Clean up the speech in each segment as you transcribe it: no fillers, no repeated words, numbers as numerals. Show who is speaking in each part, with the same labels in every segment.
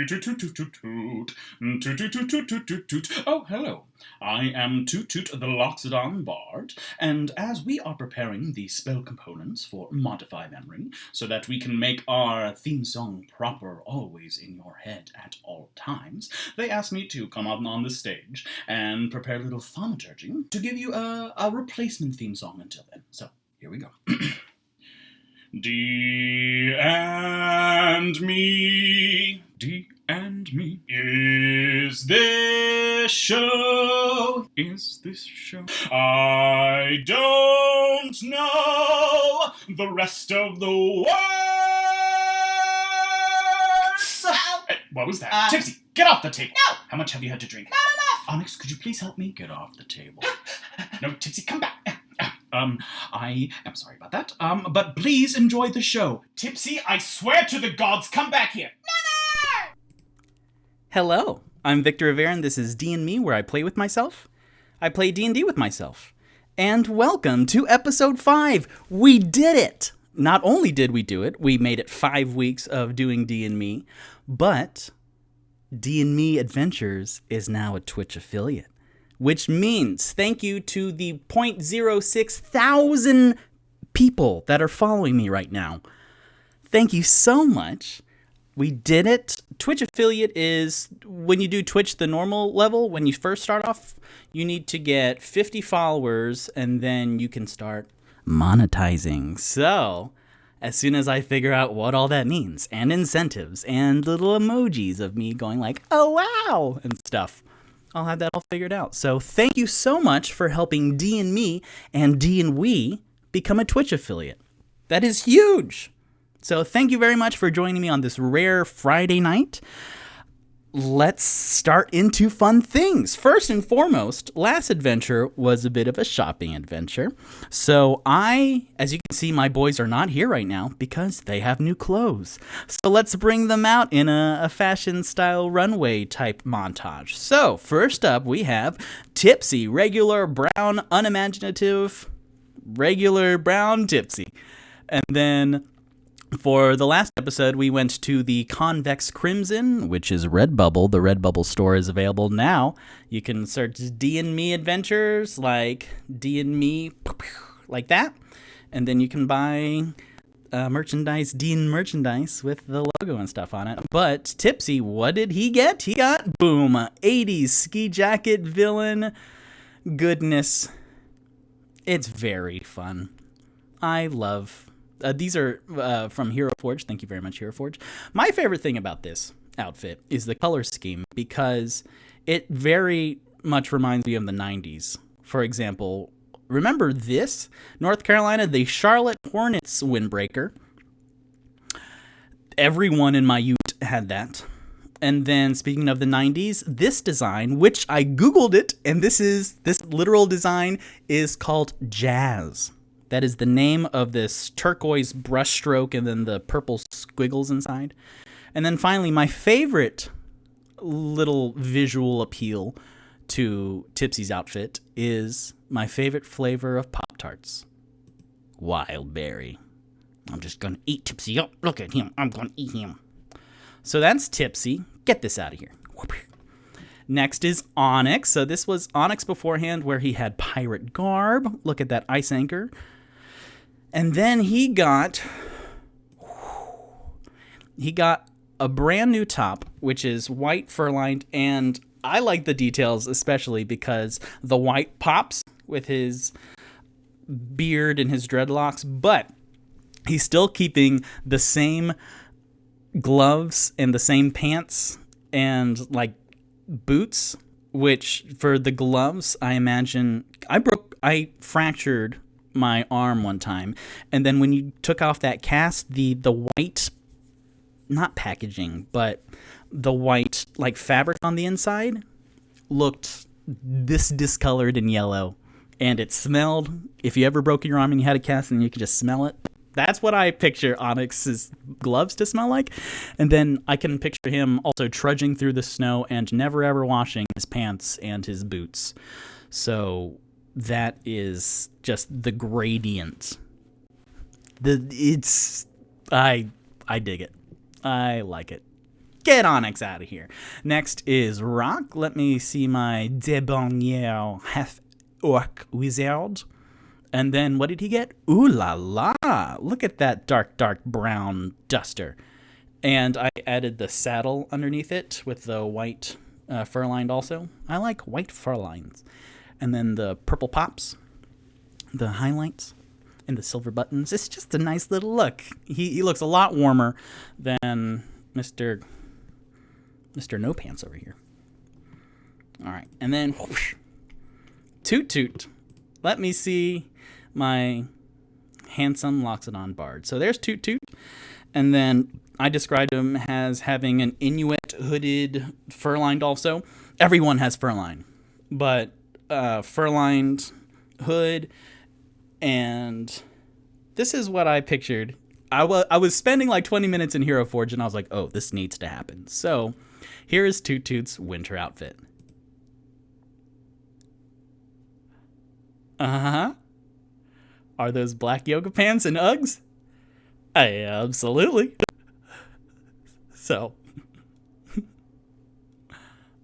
Speaker 1: Oh, hello. I am Tutut the Loxodon Bard, and as we are preparing the spell components for Modify Memory, so that we can make our theme song proper always in your head at all times, they asked me to come out on the stage and prepare a little thaumaturgy to give you a replacement theme song until then. So, here we go. D&Me, D&Me, is this show? I don't know the rest of the words. Hey, what was that? Tipsy, get off the table.
Speaker 2: No.
Speaker 1: How much have you had to drink?
Speaker 2: Not enough.
Speaker 1: Onyx, could you please help me? Get off the table. No, Tipsy, come back. I am sorry about that. But please enjoy the show. Tipsy, I swear to the gods, come back here.
Speaker 2: Never!
Speaker 3: Hello, I'm Victor Rivera, and this is D&Me, where I play with myself. I play D&D with myself. And welcome to episode 5. We did it! Not only did we do it, we made it 5 weeks of doing D&Me, but DnMeAdventures is now a Twitch affiliate. Which means thank you to the 0.06 thousand people that are following me right now. Thank you so much. We did it. Twitch affiliate is when you do Twitch the normal level, when you first start off, you need to get 50 followers and then you can start monetizing. So, as soon as I figure out what all that means, and incentives, and little emojis of me going like, oh wow, and stuff, I'll have that all figured out. So thank you so much for helping D&Me and D&We become a Twitch affiliate. That is huge. So thank you very much for joining me on this rare Friday night. Let's start into fun things. First and foremost, last adventure was a bit of a shopping adventure. So as you can see, my boys are not here right now because they have new clothes. So let's bring them out in a fashion style runway type montage. So first up, we have Tipsy, regular brown, unimaginative, regular brown Tipsy. And then for the last episode, we went to the Convex Crimson, which is Redbubble. The Redbubble store is available now. You can search D&MeAdventures, like D&Me, like that. And then you can buy merchandise, D&M merchandise with the logo and stuff on it. But Tipsy, what did he get? He got, boom, 80s ski jacket villain goodness. It's very fun. I love these are from Hero Forge. Thank you very much, Hero Forge. My favorite thing about this outfit is the color scheme because it very much reminds me of the 90s. For example, remember this? North Carolina, the Charlotte Hornets windbreaker. Everyone in my ute had that. And then speaking of the 90s, this design, which I Googled it, and this literal design is called Jazz. That is the name of this turquoise brushstroke and then the purple squiggles inside. And then finally, my favorite little visual appeal to Tipsy's outfit is my favorite flavor of Pop-Tarts. Wild berry. I'm just going to eat Tipsy up. Look at him. I'm going to eat him. So that's Tipsy. Get this out of here. Next is Onyx. So this was Onyx beforehand where he had pirate garb. Look at that ice anchor. And then he got a brand new top, which is white fur-lined, and I like the details especially because the white pops with his beard and his dreadlocks, but he's still keeping the same gloves and the same pants and like boots, which for the gloves, I imagine I fractured my arm one time, and then when you took off that cast, the white, not packaging, but the white like fabric on the inside looked this discolored and yellow, and it smelled. If you ever broke your arm and you had a cast and you could just smell it, that's what I picture Onyx's gloves to smell like. And then I can picture him also trudging through the snow and never ever washing his pants and his boots. So that is just the gradient. I dig it. I like it. Get Onyx out of here. Next is Rock. Let me see my debonair half-orc wizard. And then what did he get? Ooh la la. Look at that dark brown duster. And I added the saddle underneath it with the white fur-lined also. I like white fur-lines. And then the purple pops, the highlights, and the silver buttons. It's just a nice little look. He looks a lot warmer than Mr. No Pants over here. All right. And then whoosh, Tutut. Let me see my handsome Loxodon bard. So there's Tutut. And then I described him as having an Inuit hooded fur-lined also. Everyone has fur-lined, but fur-lined hood, and this is what I pictured. I was spending like 20 minutes in Hero Forge, and I was like, oh, this needs to happen. So here is Tutut's winter outfit. Uh-huh. Are those black yoga pants and Uggs? Absolutely. So,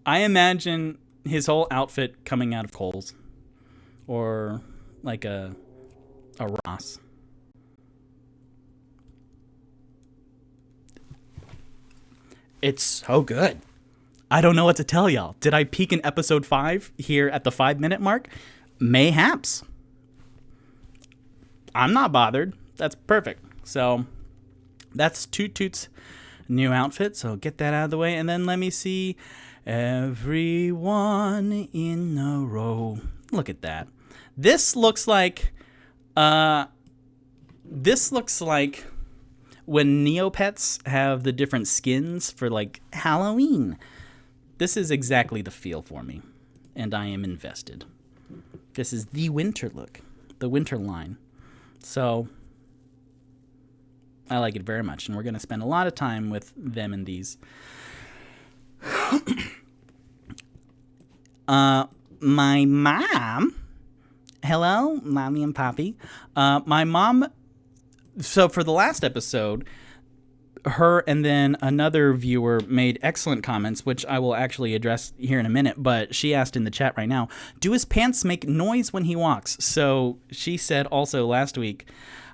Speaker 3: I imagine his whole outfit coming out of Kohl's or like a Ross. It's so good. I don't know what to tell y'all. Did I peak in episode 5 here at the 5-minute mark? Mayhaps. I'm not bothered. That's perfect. So, that's Tutut's new outfit, so get that out of the way, and then let me see. Everyone in a row. Look at that. This looks like when Neopets have the different skins for like Halloween. This is exactly the feel for me, and I am invested. This is the winter look, the winter line. So I like it very much, and we're going to spend a lot of time with them and these. My mom, hello, Mommy and Poppy. My mom, so for the last episode, her and then another viewer made excellent comments, which I will actually address here in a minute, but she asked in the chat right now, do his pants make noise when he walks? So she said also last week,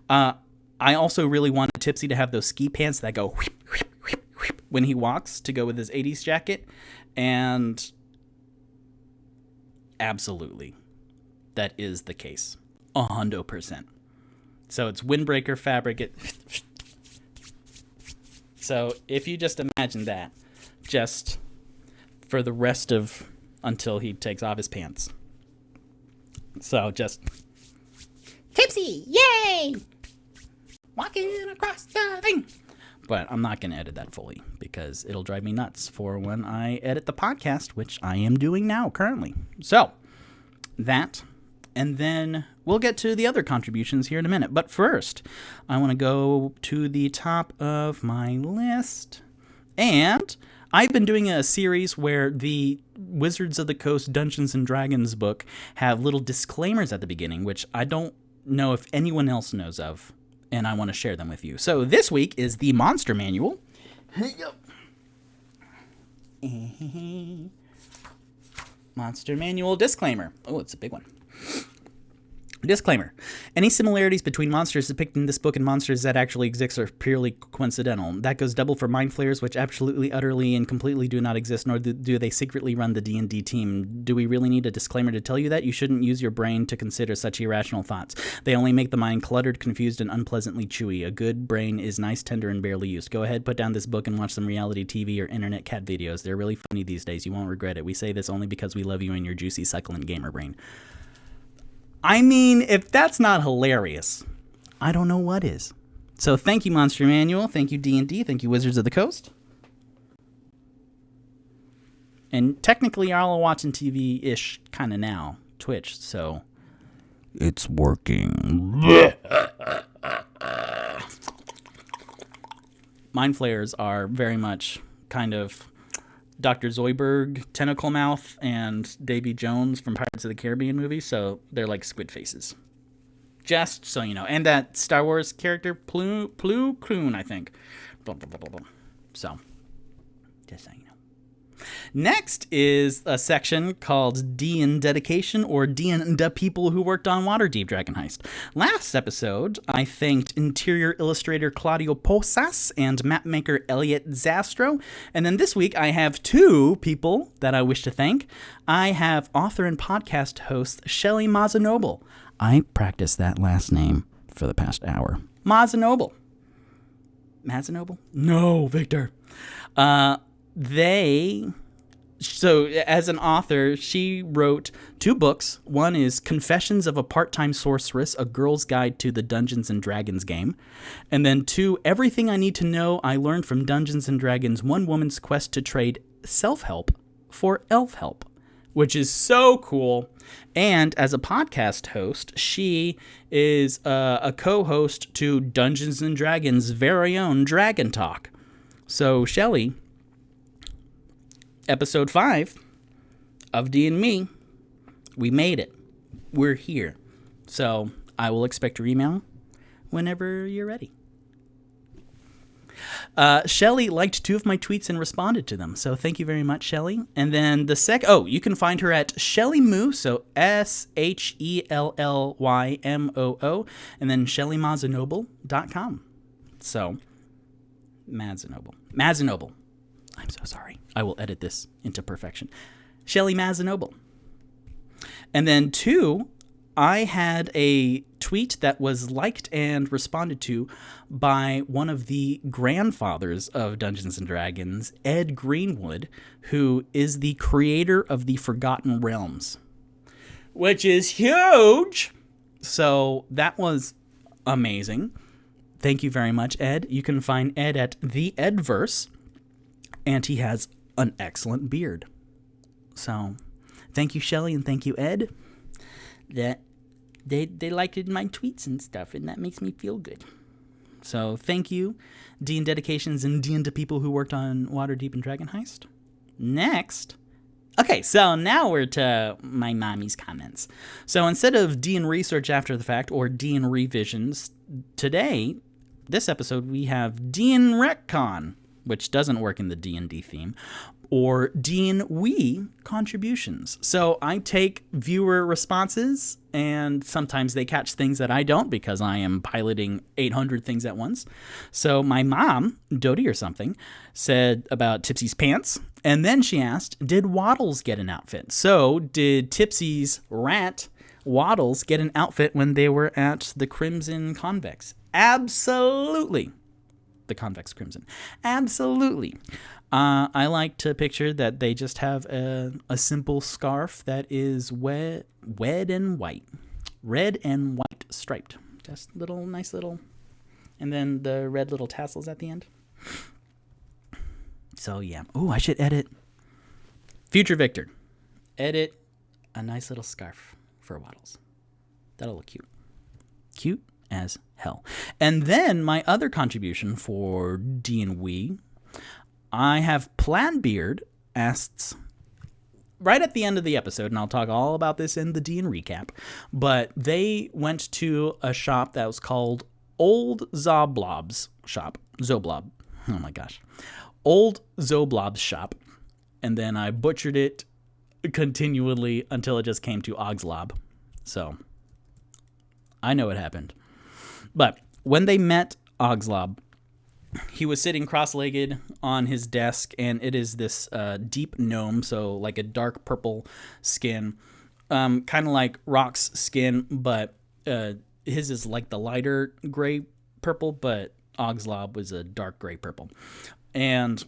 Speaker 3: I also really wanted Tipsy to have those ski pants that go whip, whip, whip, whip when he walks to go with his 80s jacket. And absolutely, that is the case. 100%. So it's windbreaker fabric. So if you just imagine that, just for the rest of until he takes off his pants. So just Tipsy, yay! Walking across the thing. But I'm not going to edit that fully because it'll drive me nuts for when I edit the podcast, which I am doing now currently. So that, and then we'll get to the other contributions here in a minute. But first, I want to go to the top of my list. And I've been doing a series where the Wizards of the Coast Dungeons & Dragons book have little disclaimers at the beginning, which I don't know if anyone else knows of. And I want to share them with you. So this week is the Monster Manual. Monster Manual disclaimer. Oh, it's a big one. Disclaimer. Any similarities between monsters depicted in this book and monsters that actually exist are purely coincidental. That goes double for mind flayers, which absolutely, utterly, and completely do not exist, nor do they secretly run the D&D team. Do we really need a disclaimer to tell you that? You shouldn't use your brain to consider such irrational thoughts. They only make the mind cluttered, confused, and unpleasantly chewy. A good brain is nice, tender, and barely used. Go ahead, put down this book and watch some reality TV or internet cat videos. They're really funny these days. You won't regret it. We say this only because we love you and your juicy, succulent gamer brain. I mean, if that's not hilarious, I don't know what is. So thank you, Monster Manual. Thank you, D&D. Thank you, Wizards of the Coast. And technically, y'all are watching TV-ish kind of now, Twitch, so it's working. Mind flayers are very much kind of Dr. Zoidberg, Tentacle Mouth, and Davy Jones from Pirates of the Caribbean movie, so they're like squid faces. Just so you know. And that Star Wars character, Plo Koon, I think. Blah, blah, blah, blah, blah. So, Just so you know. Next is a section called D and Dedication, or D and the people who worked on Waterdeep Dragon Heist. Last episode, I thanked interior illustrator Claudio Posas and mapmaker Elliot Zastro. And then this week, I have two people that I wish to thank. I have author and podcast host Shelly Mazanoble. I practiced that last name for the past hour. Mazanoble. No, Victor. So as an author, she wrote two books. One is Confessions of a Part-Time Sorceress, A Girl's Guide to the Dungeons & Dragons game. And then two, Everything I Need to Know I Learned from Dungeons & Dragons, One Woman's Quest to Trade Self-Help for Elf Help, which is so cool. And as a podcast host, she is a co-host to Dungeons & Dragons' very own Dragon Talk. So, Shelley, Episode 5 of D&Me, we made it. We're here. So I will expect your email whenever you're ready. Shelly liked two of my tweets and responded to them. So thank you very much, Shelly. And then you can find her at Shelly Moo, so SHELLYMOO, and then ShellyMazanoble.com. So, Mazanoble. I'm so sorry. I will edit this into perfection. Shelly Mazanoble. And then two, I had a tweet that was liked and responded to by one of the grandfathers of Dungeons & Dragons, Ed Greenwood, who is the creator of the Forgotten Realms, which is huge. So that was amazing. Thank you very much, Ed. You can find Ed at the Edverse. And he has an excellent beard. So, thank you, Shelly, and thank you, Ed. That they liked my tweets and stuff, and that makes me feel good. So, thank you, D and Dedications and D and to people who worked on Waterdeep and Dragon Heist. Next. Okay, so now we're to my mommy's comments. So, instead of D and Research After the Fact or D and Revisions, today, this episode, we have D and Retcon, which doesn't work in the D&D theme, or D&We contributions. So I take viewer responses, and sometimes they catch things that I don't because I am piloting 800 things at once. So my mom, Dodie or something, said about Tipsy's pants, and then she asked, did Waddles get an outfit? So did Tipsy's rat, Waddles, get an outfit when they were at the Crimson Convex? Absolutely. The Convex Crimson. Absolutely. I like to picture that they just have a simple scarf that is red and white striped. Just nice little, and then the red little tassels at the end. So yeah. Oh, I should edit. Future Victor, edit a nice little scarf for Waddles. That'll look cute. Cute as hell. And then my other contribution for D&We, I have Plaidbeard asks, right at the end of the episode, and I'll talk all about this in the D and recap, but they went to a shop that was called Old Zoblob's shop. Zoblob. Oh my gosh. Old Zoblob's shop. And then I butchered it continually until it just came to Ogslob. So I know what happened. But when they met Ogslob, he was sitting cross-legged on his desk, and it is this deep gnome, so like a dark purple skin, kind of like Rock's skin, but his is like the lighter gray purple, but Ogslob was a dark gray purple. And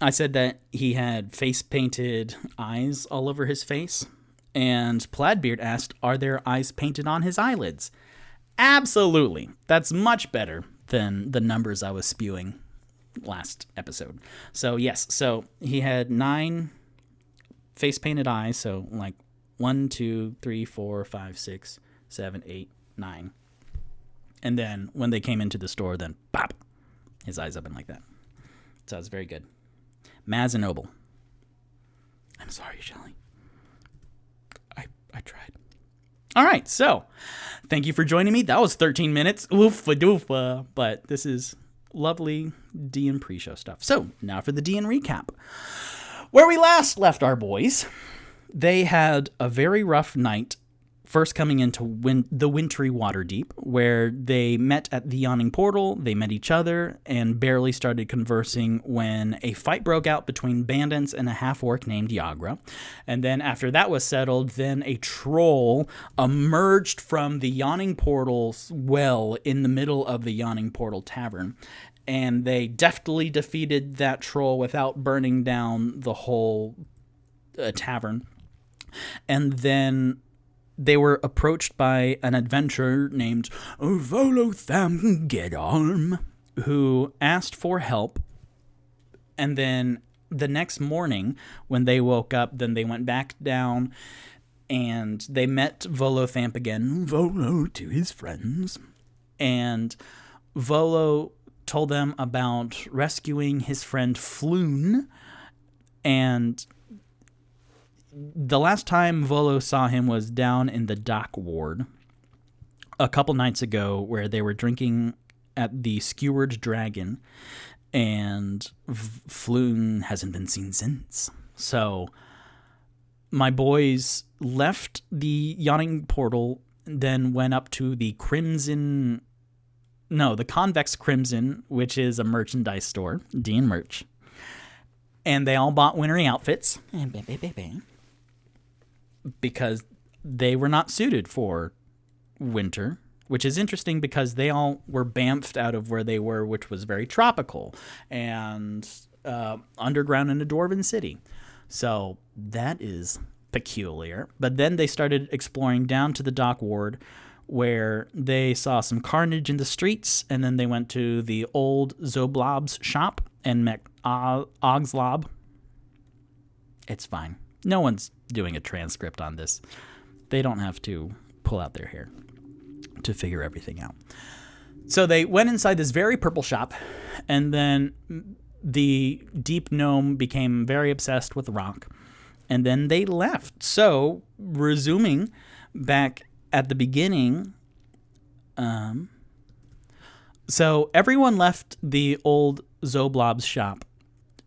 Speaker 3: I said that he had face-painted eyes all over his face, and Plaidbeard asked, are there eyes painted on his eyelids? Absolutely. That's much better than the numbers I was spewing last episode. So yes, so he had 9 face-painted eyes, so like 1, 2, 3, 4, 5, 6, 7, 8, 9. And then when they came into the store, then pop, his eyes open like that. So it's very good. Mazanoble. I'm sorry, Shelly. I tried. All right, so thank you for joining me. That was 13 minutes. Oofa doofa. But this is lovely D&M pre-show stuff. So, now for the D&M recap. Where we last left our boys, they had a very rough night, first coming into the wintry Waterdeep, where they met at the Yawning Portal, they met each other, and barely started conversing when a fight broke out between bandits and a half-orc named Yagra. And then after that was settled, then a troll emerged from the Yawning Portal's well in the middle of the Yawning Portal Tavern. And they deftly defeated that troll without burning down the whole tavern. And then they were approached by an adventurer named Volothamgedarm, who asked for help. And then the next morning, when they woke up, then they went back down and they met Volothamp again, Volo to his friends. And Volo told them about rescuing his friend Floon, and the last time Volo saw him was down in the dock ward a couple nights ago, where they were drinking at the Skewered Dragon, and Floon hasn't been seen since. So my boys left the Yawning Portal, then went up to the Convex Crimson, which is a merchandise store, D&M merch. And they all bought wintry outfits because they were not suited for winter, which is interesting because they all were bamfed out of where they were, which was very tropical and underground in a dwarven city. So that is peculiar. But then they started exploring down to the dock ward, where they saw some carnage in the streets, and then they went to the old Zoblob's shop and met Ogzlob. It's fine. No one's doing a transcript on this. They don't have to pull out their hair to figure everything out. So they went inside this very purple shop, and then the deep gnome became very obsessed with rock, and then they left. So, resuming back at the beginning, so everyone left the old Zoblob's shop,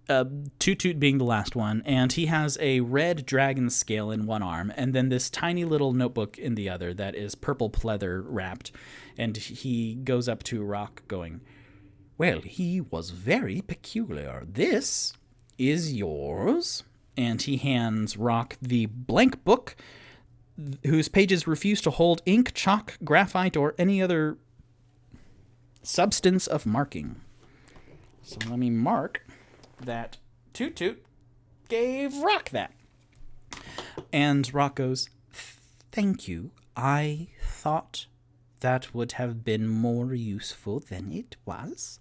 Speaker 3: Tutut being the last one, and he has a red dragon scale in one arm, and then this tiny little notebook in the other that is purple pleather wrapped, and he goes up to Rock going, "Well, he was very peculiar. This is yours." And he hands Rock the blank book, whose pages refuse to hold ink, chalk, graphite, or any other substance of marking. So let me mark that Tutut gave Rock that. And Rock goes, "Thank you. I thought that would have been more useful than it was."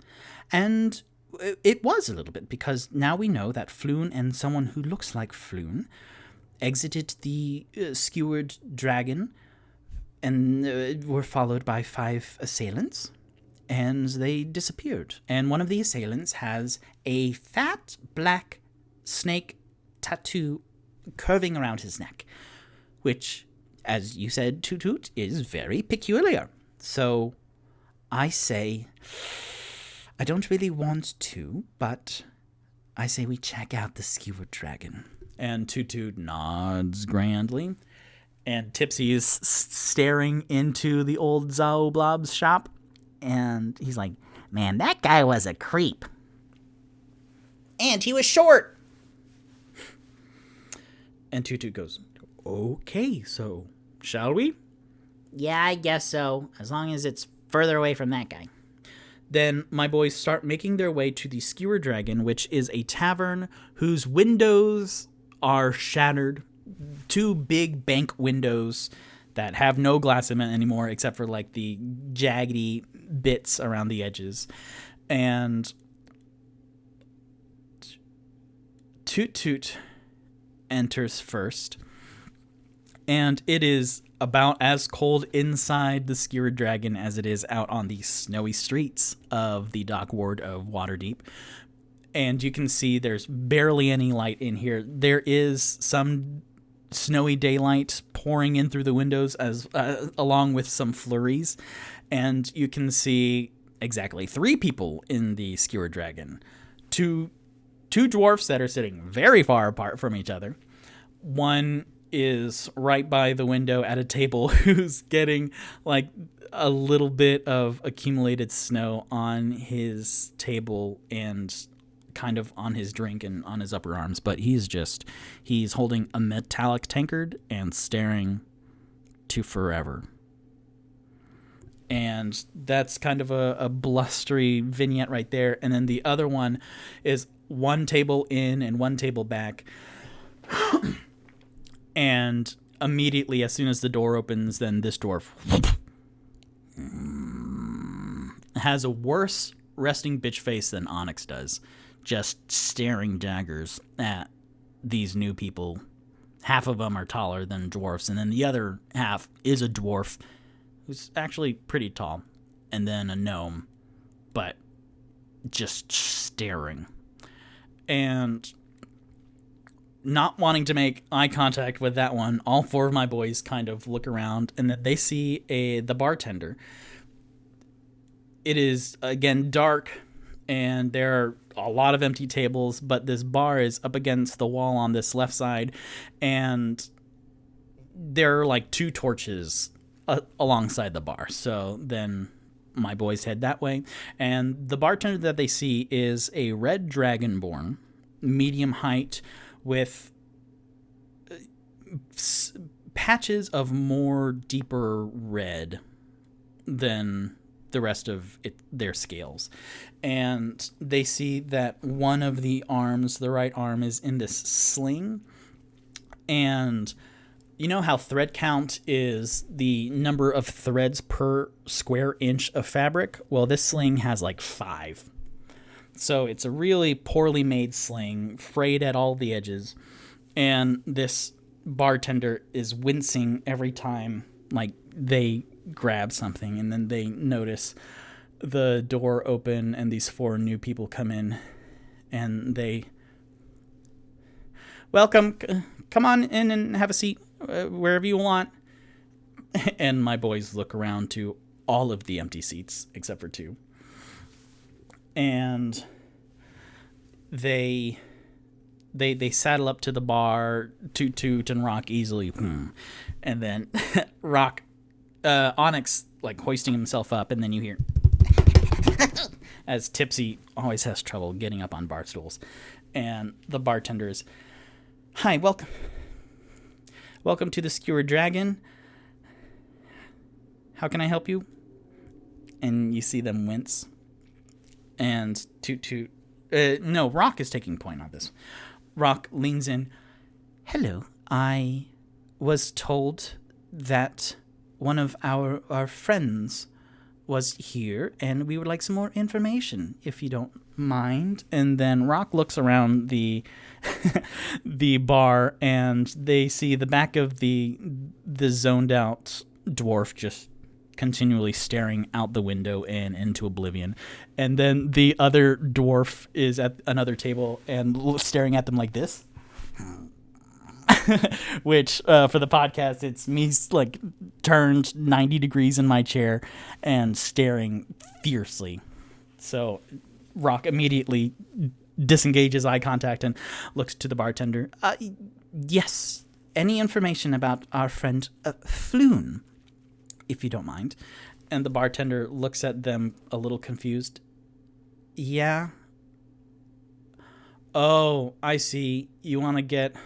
Speaker 3: And it was a little bit, because now we know that Floon and someone who looks like Floon exited the Skewered Dragon and were followed by 5 assailants, and they disappeared. And one of the assailants has a fat black snake tattoo curving around his neck, which, as you said, Tutut, is very peculiar. So I say, I don't really want to, but I say we check out the Skewered Dragon. And Tutut nods grandly, and Tipsy is staring into the old Zoblob's shop, and he's like, "Man, that guy was a creep. And he was short." And Tutut goes, "Okay, so shall we?"
Speaker 2: "Yeah, I guess so, as long as it's further away from that guy."
Speaker 3: Then my boys start making their way to the Skewered Dragon, which is a tavern whose windows are shattered. 2 big bank windows that have no glass in it anymore, except for like the jaggedy bits around the edges. And Tutut enters first, and it is about as cold inside the Skewered Dragon as it is out on the snowy streets of the dock ward of Waterdeep. And you can see there's barely any light in here. There is some snowy daylight pouring in through the windows, as along with some flurries. And you can see exactly 3 people in the Skewered Dragon. Two dwarfs that are sitting very far apart from each other. One is right by the window at a table who's getting like a little bit of accumulated snow on his table and kind of on his drink and on his upper arms, but he's holding a metallic tankard and staring to forever. And that's kind of a blustery vignette right there. And then the other one is one table in and one table back. And immediately, as soon as the door opens, then this dwarf has a worse resting bitch face than Onyx does, just staring daggers at these new people. Half of them are taller than dwarfs, and then the other half is a dwarf who's actually pretty tall, and then a gnome, but just staring. And not wanting to make eye contact with that one, all 4 of my boys kind of look around, and then they see the bartender. It is, again, dark, and there are a lot of empty tables, but this bar is up against the wall on this left side, and there are like 2 torches alongside the bar. So then my boys head that way, and the bartender that they see is a red dragonborn, medium height, with patches of more deeper red than the rest of their scales. And they see that one of the arms, the right arm, is in this sling. And you know how thread count is the number of threads per square inch of fabric? Well, this sling has like 5. So it's a really poorly made sling, frayed at all the edges. And this bartender is wincing every time like they grab something, and then they notice the door open and these 4 new people come in, and they welcome, come on in and have a seat wherever you want. And my boys look around to all of the empty seats except for 2. And they saddle up to the bar, Tutut and Rock easily. And then Onyx like hoisting himself up, and then you hear as Tipsy always has trouble getting up on bar stools. And the bartender is, "Hi, welcome to the Skewered Dragon. How can I help you?" And you see them wince. And Rock is taking point on this. Rock leans in. "Hello, I was told that one of our friends was here, and we would like some more information, if you don't mind." And then Rock looks around the the bar, and they see the back of the zoned out dwarf just continually staring out the window and into oblivion. And then the other dwarf is at another table and staring at them like this. Which, for the podcast, it's me like turned 90 degrees in my chair and staring fiercely. So Rock immediately disengages eye contact and looks to the bartender. Yes, any information about our friend Floon, if you don't mind." And the bartender looks at them a little confused. "Yeah. Oh, I see. You want to get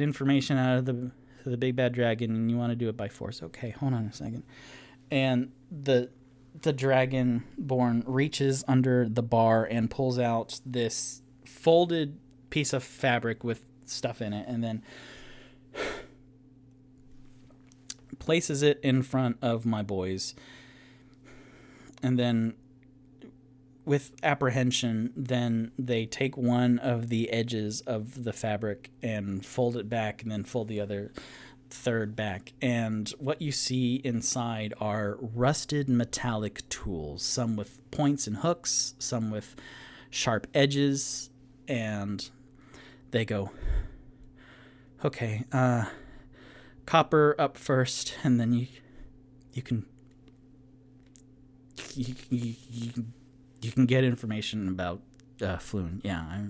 Speaker 3: information out of the big bad dragon, and you want to do it by force. Okay, hold on a second." And the dragonborn reaches under the bar and pulls out this folded piece of fabric with stuff in it, and then places it in front of my boys. And then with apprehension, then they take one of the edges of the fabric and fold it back, and then fold the other third back. And what you see inside are rusted metallic tools, some with points and hooks, some with sharp edges. And they go, "Okay, copper up first, and then you can you can get information about Floon. Yeah.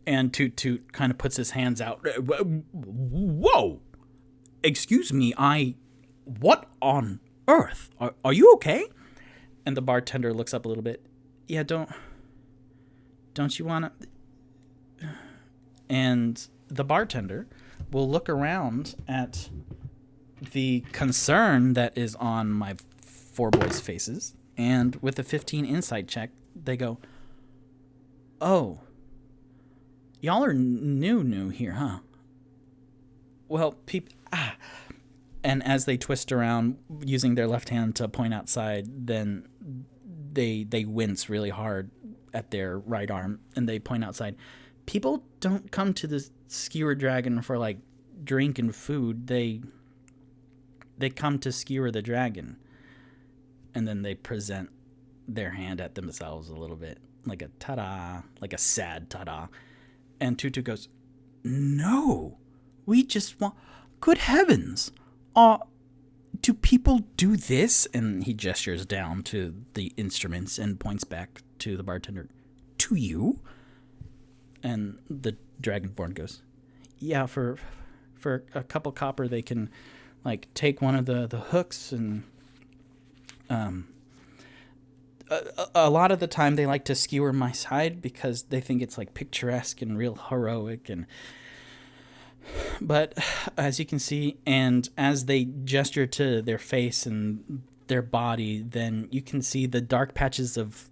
Speaker 3: And Toot kind of puts his hands out. Whoa! Excuse me, what on earth? Are you okay? And the bartender looks up a little bit. Yeah, don't you want to? And the bartender will look around at the concern that is on my four boys' faces, and with a 15 insight check, they go, "Oh, y'all are new here, huh? Well, and as they twist around using their left hand to point outside, then they wince really hard at their right arm, and they point outside. People don't come to the Skewered Dragon for like drink and food. They come to skewer the dragon." And then they present their hand at themselves a little bit, like a ta-da, like a sad ta-da. And Tutu goes, "No, we just want, good heavens, do people do this?" And he gestures down to the instruments and points back to the bartender. "To you?" And the Dragonborn goes, "Yeah, for a couple copper, they can like take one of the hooks and a lot of the time they like to skewer my side because they think it's like picturesque and real heroic. But as you can see, and as they gesture to their face and their body, then you can see the dark patches of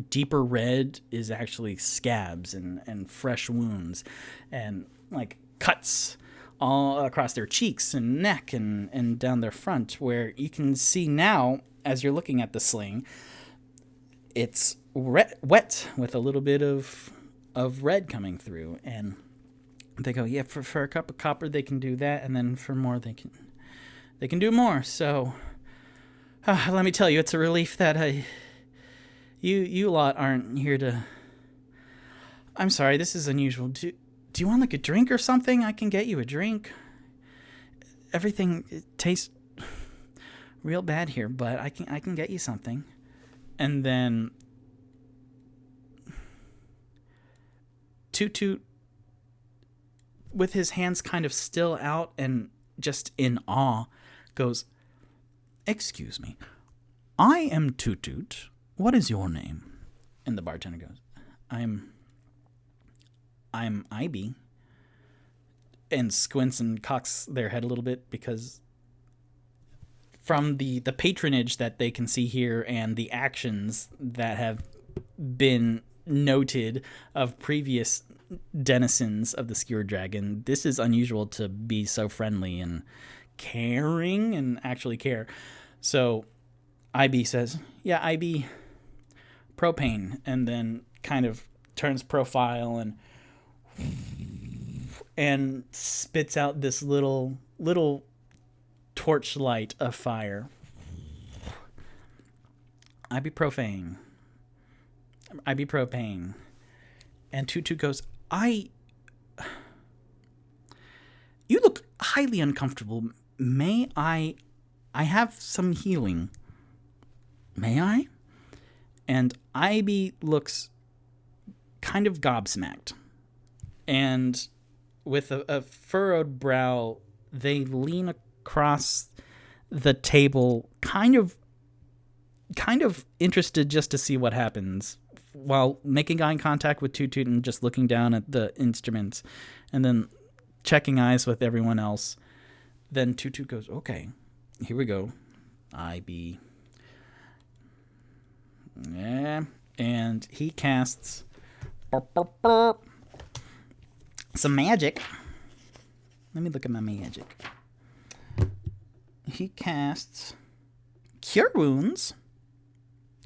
Speaker 3: deeper red is actually scabs and fresh wounds and like cuts all across their cheeks and neck and down their front, where you can see now, as you're looking at the sling, it's wet with a little bit of red coming through. And they go, "Yeah, for a cup of copper they can do that, and then for more they can do more." So let me tell you, it's a relief that you lot aren't here to. I'm sorry, this is unusual. Do you want like a drink or something? I can get you a drink. Everything tastes real bad here, but I can get you something. And then Tutut, with his hands kind of still out and just in awe, goes, "Excuse me, I am Tutut. What is your name?" And the bartender goes, I'm Ivy," and squints and cocks their head a little bit, because from the patronage that they can see here and the actions that have been noted of previous denizens of the Skewered Dragon, this is unusual to be so friendly and caring and actually care. So IB says, "Yeah, IB, propane," and then kind of turns profile and spits out this little torchlight of fire. Ibuprofen. And Tutu goes, "You look highly uncomfortable. May I have some healing. May I?" And Ivy looks kind of gobsmacked. And with a furrowed brow, they lean across the table, kind of interested just to see what happens, while making eye contact with Tutut and just looking down at the instruments, and then checking eyes with everyone else. Then Tutut goes, "Okay, here we go. IB." Yeah, and he casts some magic. Let me look at my magic. He casts Cure Wounds.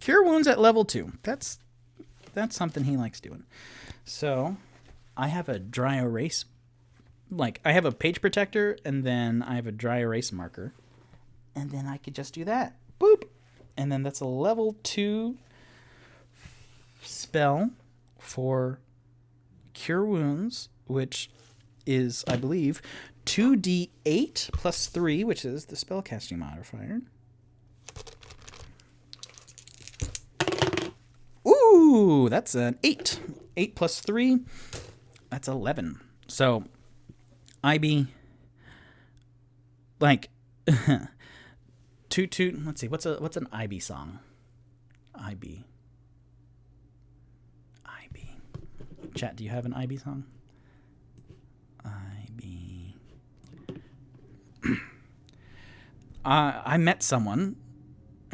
Speaker 3: Cure Wounds at level 2. That's something he likes doing. So I have a dry erase. Like, I have a page protector, and then I have a dry erase marker. And then I could just do that. Boop. And then that's a level 2 spell for Cure Wounds, which is, I believe, 2d8 plus 3, which is the spellcasting modifier. Ooh, that's an 8. 8 plus 3, that's 11. So, IB, like, Tutut, let's see, what's an IB song? IB. Chat, do you have an IB song? IB. I met someone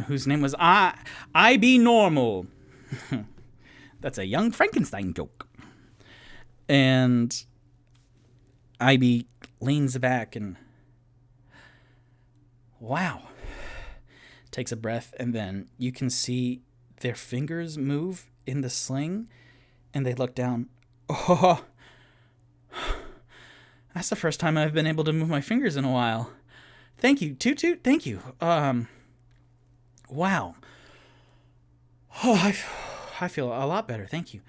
Speaker 3: whose name was IB Normal. That's a young Frankenstein joke. And IB leans back and, wow, takes a breath, and then you can see their fingers move in the sling, and they look down. Oh, that's the first time I've been able to move my fingers in a while. Thank you, Tutut. Thank you. Wow. Oh, I feel a lot better. Thank you.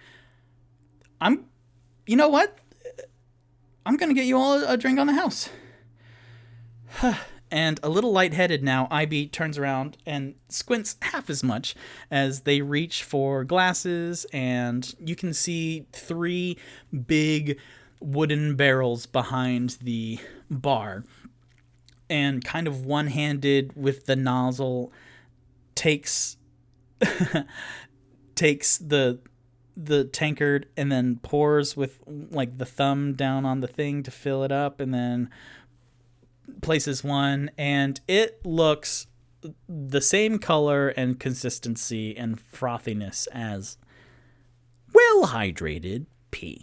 Speaker 3: You know what? I'm going to get you all a drink on the house. And a little lightheaded now, IB turns around and squints half as much as they reach for glasses, and you can see 3 big wooden barrels behind the bar. And kind of one-handed with the nozzle takes the tankard and then pours with like the thumb down on the thing to fill it up, and then places one, and it looks the same color and consistency and frothiness as well hydrated pee.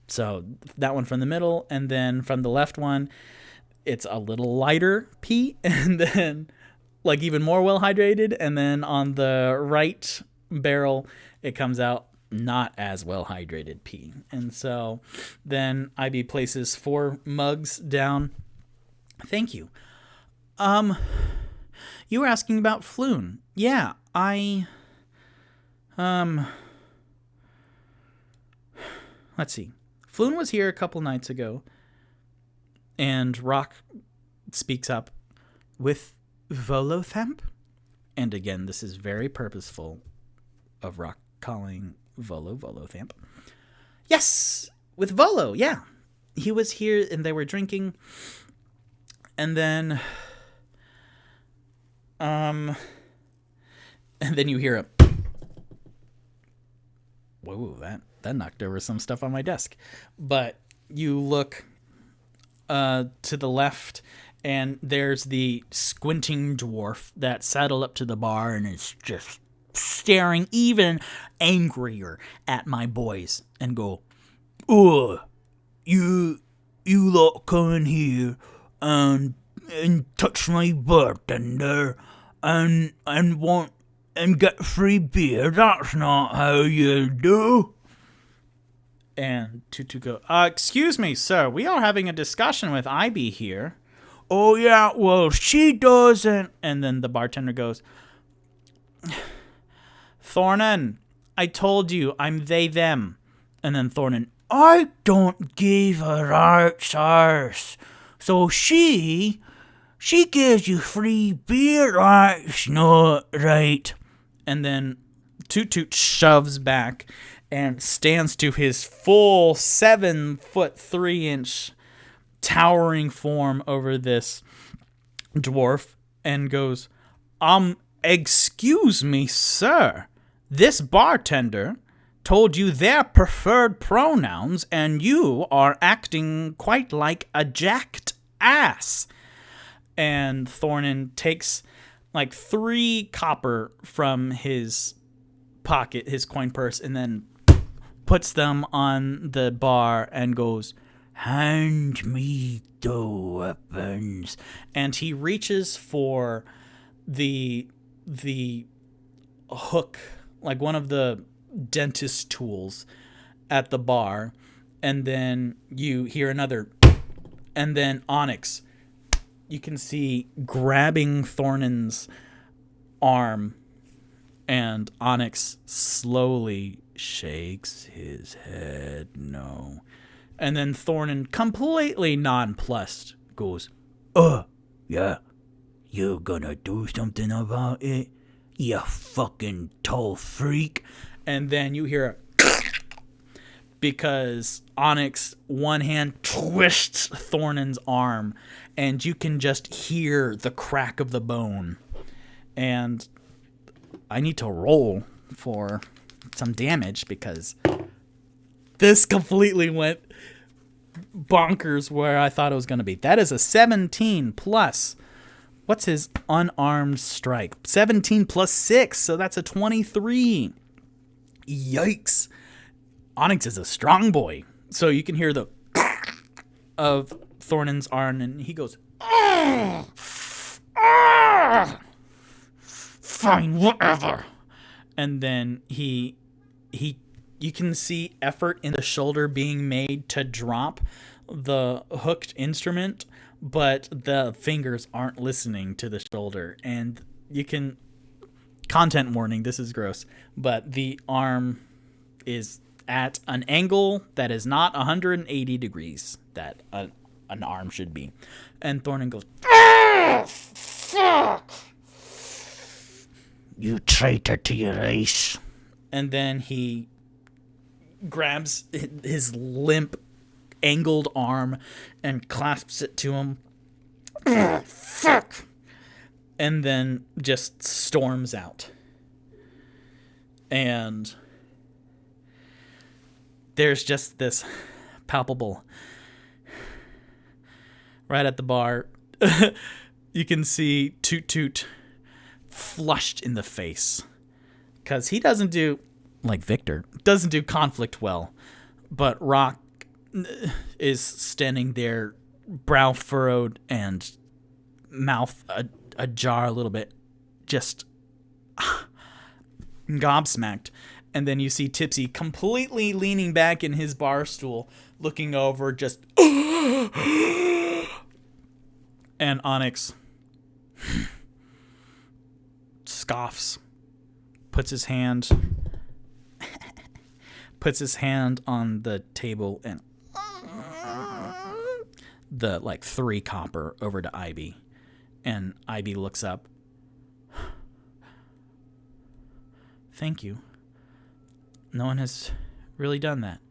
Speaker 3: So that one from the middle, and then from the left one, it's a little lighter pee, and then like even more well hydrated, and then on the right barrel it comes out not as well hydrated pee. And so then IB places 4 mugs down. Thank you. You were asking about Floon. Yeah, let's see. Floon was here a couple nights ago, and Rock speaks up with Volothamp. And again, this is very purposeful of Rock calling Volothamp. Yes, with Volo, yeah. He was here and they were drinking. And then you hear a whoa, that knocked over some stuff on my desk. But you look to the left, and there's the squinting dwarf that saddled up to the bar and is just staring even angrier at my boys and go, "Oh, you lot come in here and touch my bartender and want and get free beer. That's not how you do." And Tutu go, "Excuse me, sir. We are having a discussion with IB here." "Oh, yeah, well, she doesn't." And then the bartender goes, "Thornan, I told you I'm they, them." And then Thornan, "I don't give a rat's arse. So she gives you free beer. That's not right." And then Tutut shoves back and stands to his full 7'3" towering form over this dwarf and goes, "Excuse me, sir. This bartender told you their preferred pronouns, and you are acting quite like a jacked ass." And Thornan takes like 3 copper from his pocket, his coin purse, and then puts them on the bar and goes, "Hand me the weapons." And he reaches for the hook, like one of the dentist tools at the bar, and then you hear another, and then Onyx, you can see grabbing Thornan's arm, and Onyx slowly shakes his head no. And then Thornan, completely nonplussed, goes, "Yeah, you're gonna do something about it, you fucking tall freak." And then you hear a because Onyx, one hand twists Thornin's arm, and you can just hear the crack of the bone. And I need to roll for some damage because this completely went bonkers where I thought it was going to be. That is a 17 plus. What's his unarmed strike? 17 plus 6, so that's a 23. Yikes. Onyx is a strong boy. So you can hear the of Thornin's arm, and he goes, "Ah! Ah! Fine, whatever." And then you can see effort in the shoulder being made to drop the hooked instrument, but the fingers aren't listening to the shoulder. And you can, content warning, this is gross, but the arm is at an angle that is not 180 degrees that an arm should be. And Thornin goes, "Ah, fuck! You traitor to your race." And then he grabs his limp, angled arm and clasps it to him. "Ah, fuck!" And then just storms out. And there's just this palpable, right at the bar, you can see Tutut flushed in the face. Because he doesn't do, like Victor, doesn't do conflict well. But Rock is standing there, brow furrowed and mouth ajar a little bit, just gobsmacked. And then you see Tipsy completely leaning back in his bar stool, looking over, just and Onyx scoffs, puts his hand on the table, and the 3 copper over to Ivy. And Ivy looks up. "Thank you. No one has really done that."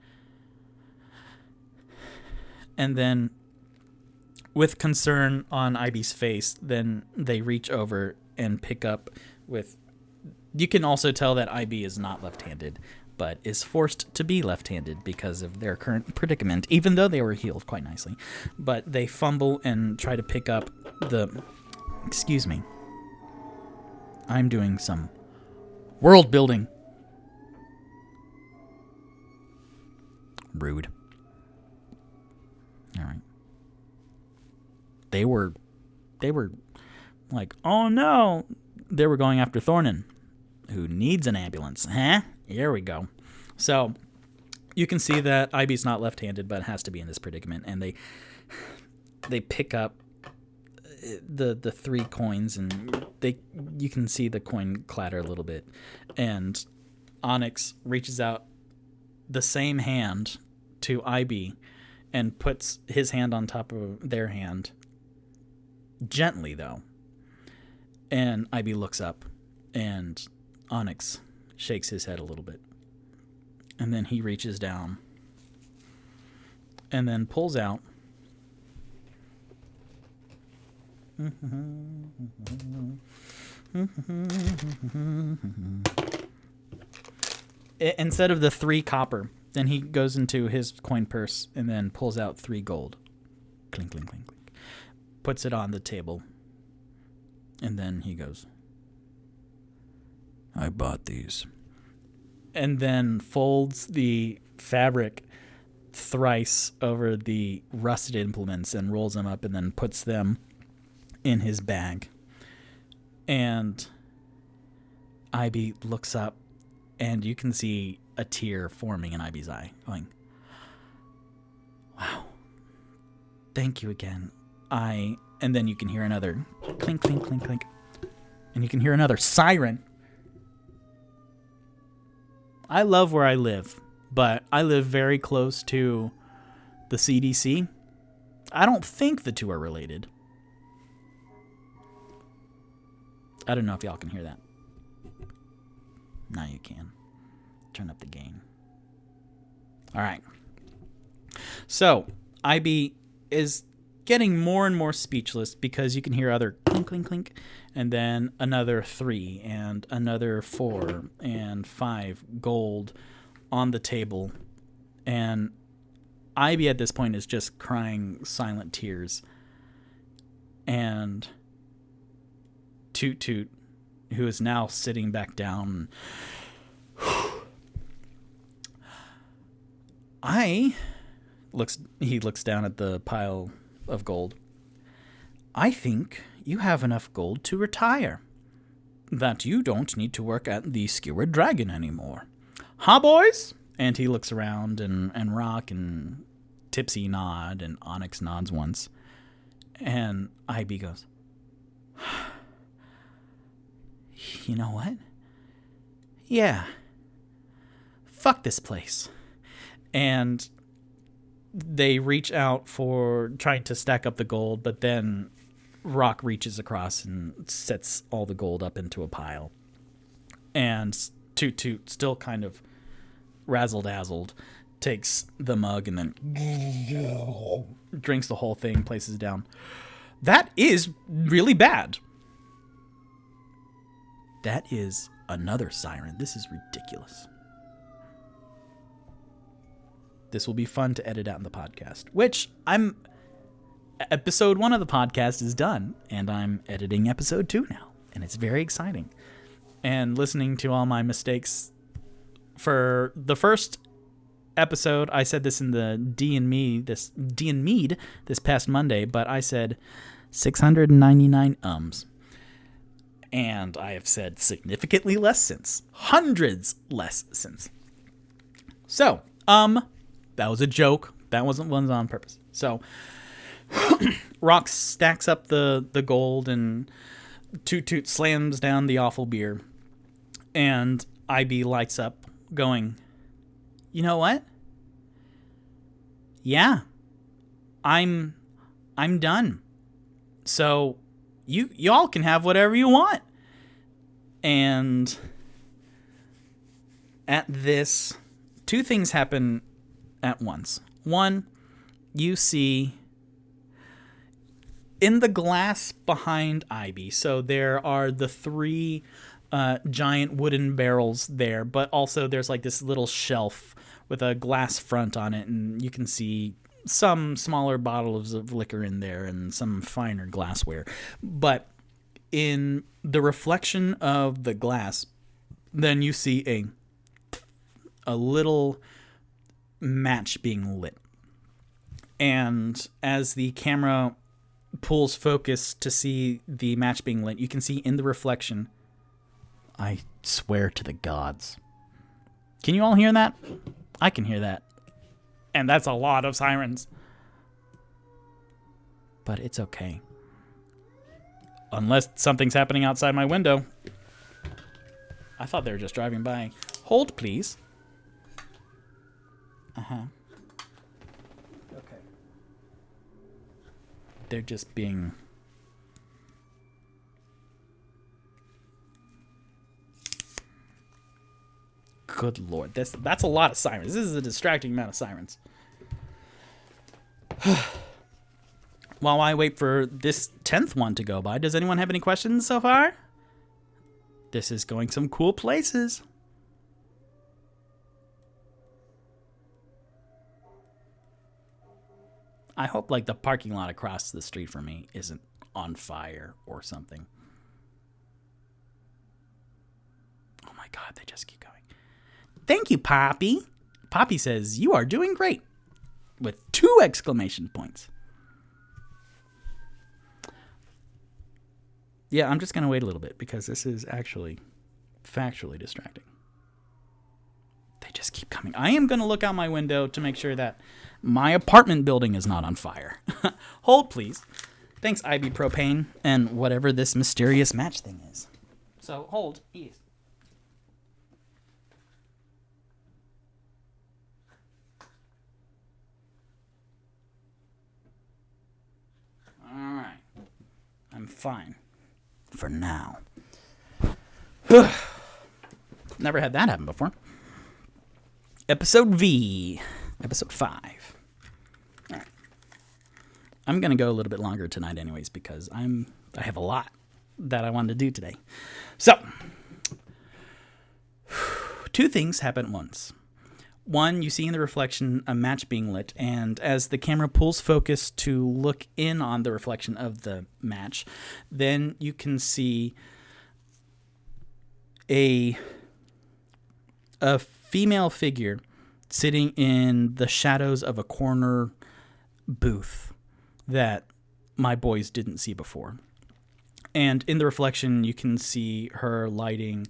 Speaker 3: And then, with concern on Ivy's face, then they reach over and pick up with... You can also tell that Ivy is not left-handed, but is forced to be left-handed because of their current predicament, even though they were healed quite nicely. But they fumble and try to pick up the... Excuse me. I'm doing some world building. Rude. All right. They were like, "Oh no." They were going after Thornin, who needs an ambulance. Huh? Here we go. So you can see that Ivy's not left-handed, but has to be in this predicament. And they pick up the 3 coins, and you can see the coin clatter a little bit. And Onyx reaches out the same hand to Ivy and puts his hand on top of their hand, gently though. And Ivy looks up, and Onyx shakes his head a little bit, and then he reaches down and then pulls out instead of the 3 copper, then he goes into his coin purse and then pulls out 3 gold. Clink, clink, clink, clink. Puts it on the table. And then he goes, "I bought these." And then folds the fabric thrice over the rusted implements and rolls them up and then puts them in his bag. And Ivy looks up, and you can see a tear forming in Ivy's eye, going, "Wow. Thank you again. And then you can hear another clink, clink, clink, clink. And you can hear another siren. I love where I live, but I live very close to the CDC. I don't think the 2 are related. I don't know if y'all can hear that. Now you can. turn up the gain. All right. So, IB is getting more and more speechless because you can hear other clink, clink, clink, and then another 3 and another 4 and 5 gold on the table. And IB at this point is just crying silent tears. And Tutut, who is now sitting back down, he looks down at the pile of gold. I think you have enough gold to retire. That you don't need to work at the Skewered Dragon anymore. Huh, boys? And he looks around, and Rock and Tipsy nod, and Onyx nods once. And IB goes, you know what? Yeah. Fuck this place. And they reach out for trying to stack up the gold, but then Rock reaches across and sets all the gold up into a pile. And Tutut, still kind of razzle-dazzled, takes the mug and then drinks the whole thing, places it down. That is really bad. That is another siren. This is ridiculous. This will be fun to edit out in the podcast, which episode 1 of the podcast is done, and I'm editing episode 2 now, and it's very exciting. And listening to all my mistakes for the first episode, I said this in the D&Me, this D&Med this past Monday, but I said 699 ums. And I have said significantly less since. Hundreds less since. So, that was a joke. That wasn't on purpose. So, Rock stacks up the gold, and Tutut slams down the awful beer. And IB lights up, going, you know what? Yeah. I'm done. So, y'all can have whatever you want. And at this, 2 things happen at once. One, you see in the glass behind IB, so there are the 3 giant wooden barrels there, but also there's like this little shelf with a glass front on it, and you can see some smaller bottles of liquor in there and some finer glassware. But in the reflection of the glass, then you see a little match being lit. And as the camera pulls focus to see the match being lit, you can see in the reflection, I swear to the gods. Can you all hear that? I can hear that. And that's a lot of sirens. But it's okay. Unless something's happening outside my window. I thought they were just driving by. Hold, please. Uh-huh. Okay. They're just being... Good Lord. That's a lot of sirens. This is a distracting amount of sirens. While I wait for this 10th one to go by, does anyone have any questions so far? This is going some cool places. I hope like the parking lot across the street from me isn't on fire or something. Oh my God, they just keep going. Thank you, Poppy. Poppy says, you are doing great. With 2 exclamation points. Yeah, I'm just going to wait a little bit because this is actually factually distracting. They just keep coming. I am going to look out my window to make sure that my apartment building is not on fire. Hold, please. Thanks, IB Propane, and whatever this mysterious match thing is. So, hold, please. Alright. I'm fine. For now. Never had that happen before. Episode V. Episode 5. All right. I'm going to go a little bit longer tonight anyways because I have a lot that I wanted to do today. So, 2 things happen at once. One, you see in the reflection a match being lit, and as the camera pulls focus to look in on the reflection of the match, then you can see a female figure sitting in the shadows of a corner booth that my boys didn't see before. And in the reflection, you can see her lighting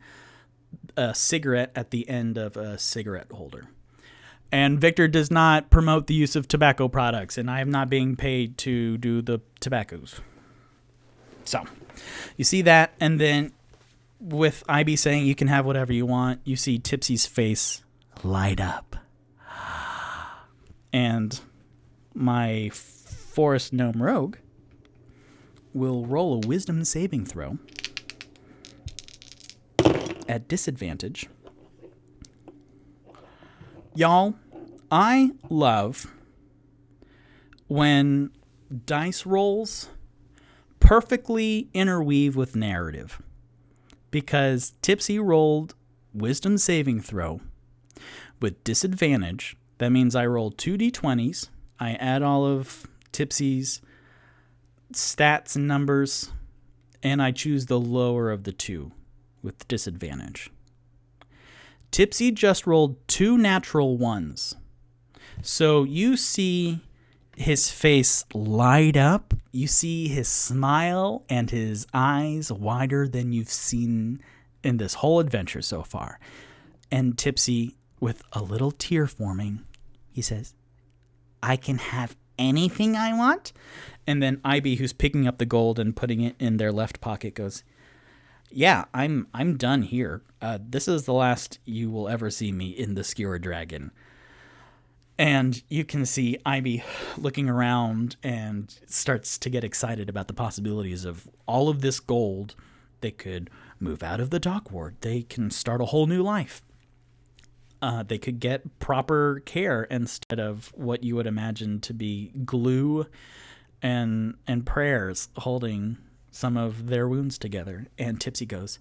Speaker 3: a cigarette at the end of a cigarette holder. And Victor does not promote the use of tobacco products, and I am not being paid to do the tobaccos. So, you see that, and then with IB saying you can have whatever you want, you see Tipsy's face light up. And my forest gnome rogue will roll a wisdom saving throw at disadvantage. Y'all, I love when dice rolls perfectly interweave with narrative, because Tipsy rolled wisdom saving throw with disadvantage. That means I roll 2d20s. I add all of Tipsy's stats and numbers, and I choose the lower of the 2 with disadvantage. Tipsy just rolled 2 natural 1s. So you see his face light up. You see his smile and his eyes wider than you've seen in this whole adventure so far. And Tipsy, with a little tear forming, he says, "I can have anything I want?" And then Ivy, who's picking up the gold and putting it in their left pocket, goes, "Yeah, I'm done here. This is the last you will ever see me in the Skewered Dragon." And you can see Ivy looking around and starts to get excited about the possibilities of all of this gold. They could move out of the dock ward. They can start a whole new life. They could get proper care instead of what you would imagine to be glue and prayers holding some of their wounds together. And Tipsy goes,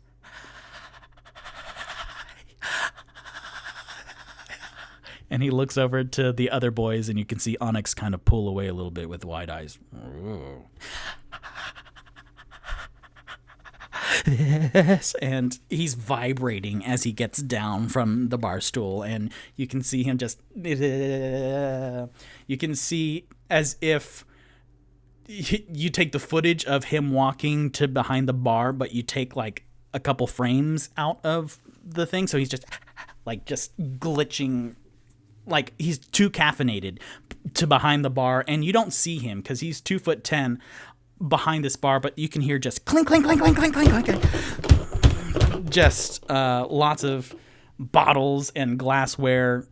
Speaker 3: and he looks over to the other boys, and you can see Onyx kind of pull away a little bit with wide eyes. And he's vibrating as he gets down from the bar stool, and you can see him just, you can see as if you take the footage of him walking to behind the bar, but you take like a couple frames out of the thing, so he's just like just glitching, like he's too caffeinated to behind the bar, and you don't see him because he's 2'10" behind this bar, but you can hear just clink, clink, clink, clink, clink, clink, clink. Just lots of bottles and glassware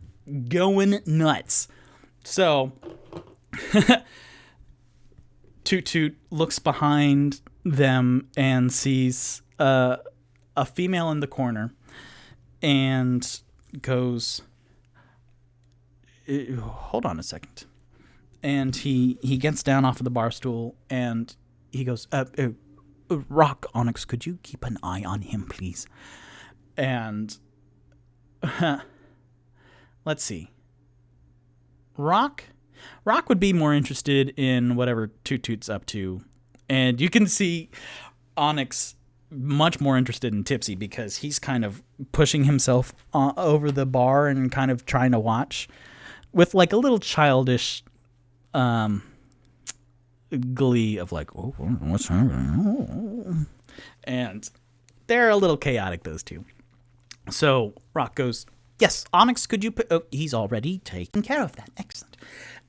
Speaker 3: going nuts. So Tutut looks behind them and sees a female in the corner and goes, "Hold on a second." And he gets down off of the bar stool and he goes, "Rock, Onyx, could you keep an eye on him, please?" And let's see. Rock would be more interested in whatever Tutut's up to. And you can see Onyx much more interested in Tipsy because he's kind of pushing himself over the bar and kind of trying to watch with like a little childish glee of like, "Oh, what's happening?" And they're a little chaotic, those two. So Rock goes, "Yes, Onyx, could you put..." "Oh, he's already taken care of that. Excellent."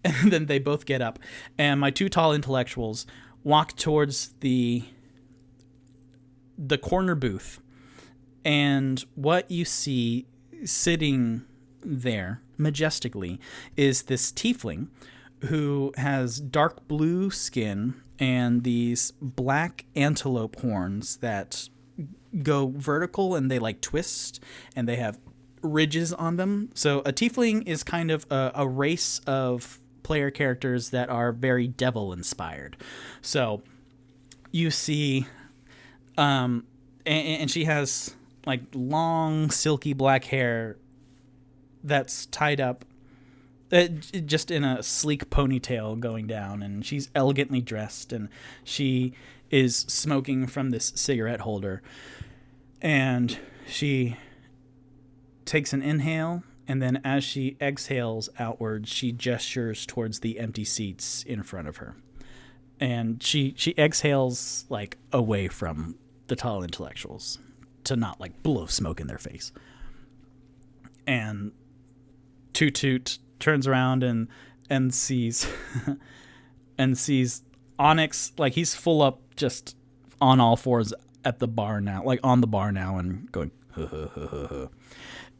Speaker 3: And then they both get up, and my 2 tall intellectuals walk towards the corner booth. And what you see sitting there majestically is this tiefling who has dark blue skin and these black antelope horns that go vertical and they like twist, and they have ridges on them. So a tiefling is kind of a race of player characters that are very devil inspired. So you see, and she has like long silky black hair that's tied up just in a sleek ponytail going down, and she's elegantly dressed, and she is smoking from this cigarette holder, and she takes an inhale, and then as she exhales outwards, she gestures towards the empty seats in front of her. And she exhales like away from the tall intellectuals to not like blow smoke in their face. And Tutut turns around and sees and sees Onyx, like he's full up just on all fours at the bar now, like on the bar now, and going huh, huh, huh, huh, huh.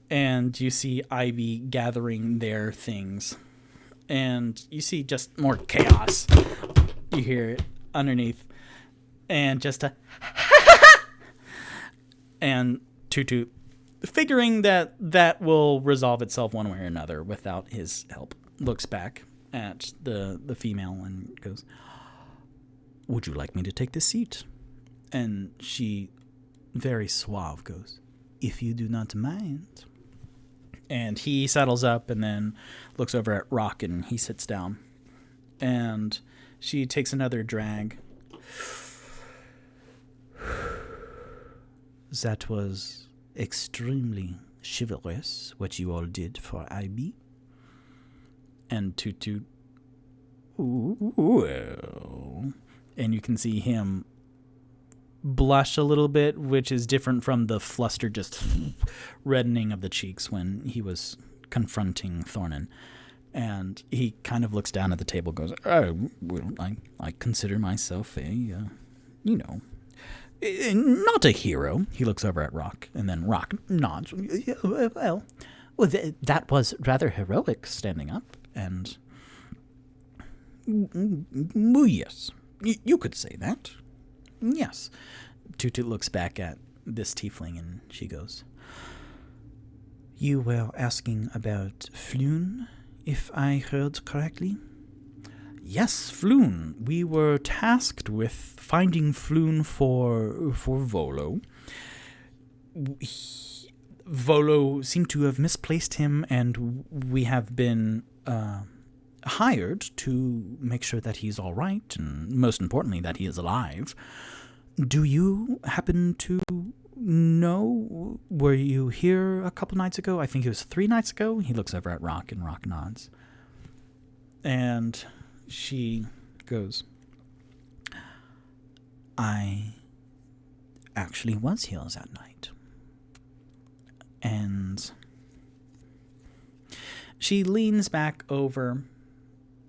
Speaker 3: And you see Ivy gathering their things, and you see just more chaos. You hear it underneath, and just a and Tutut, figuring that will resolve itself one way or another without his help, looks back at the female and goes, "Would you like me to take this seat?" And she, very suave, goes, "If you do not mind." And he settles up and then looks over at Rock, and he sits down. And she takes another drag. "That was extremely chivalrous, what you all did for IB." And Tutut, well. And you can see him blush a little bit, which is different from the fluster, just reddening of the cheeks when he was confronting Thornan. And he kind of looks down at the table, goes, "Oh, well, I consider myself not a hero." He looks over at Rock, and then Rock nods. Well, that was rather heroic, standing up, and yes, you could say that. Yes. Tutut looks back at this tiefling, and she goes, "You were asking about Floon, if I heard correctly?" "Yes, Floon. We were tasked with finding Floon for Volo. Volo seemed to have misplaced him, and we have been hired to make sure that he's all right, and most importantly, that he is alive. Do you happen to know? Were you here a couple nights ago? I think it was 3 nights ago." He looks over at Rock, and Rock nods. And she goes, "I actually was here that night." And she leans back over,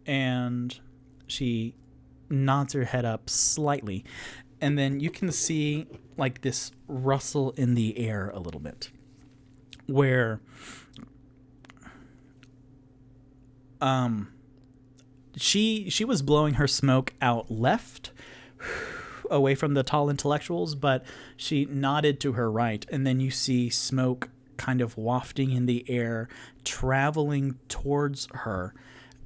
Speaker 3: and she nods her head up slightly. And then you can see like this rustle in the air a little bit, where she was blowing her smoke out left, away from the tall intellectuals, but she nodded to her right, and then you see smoke kind of wafting in the air, traveling towards her,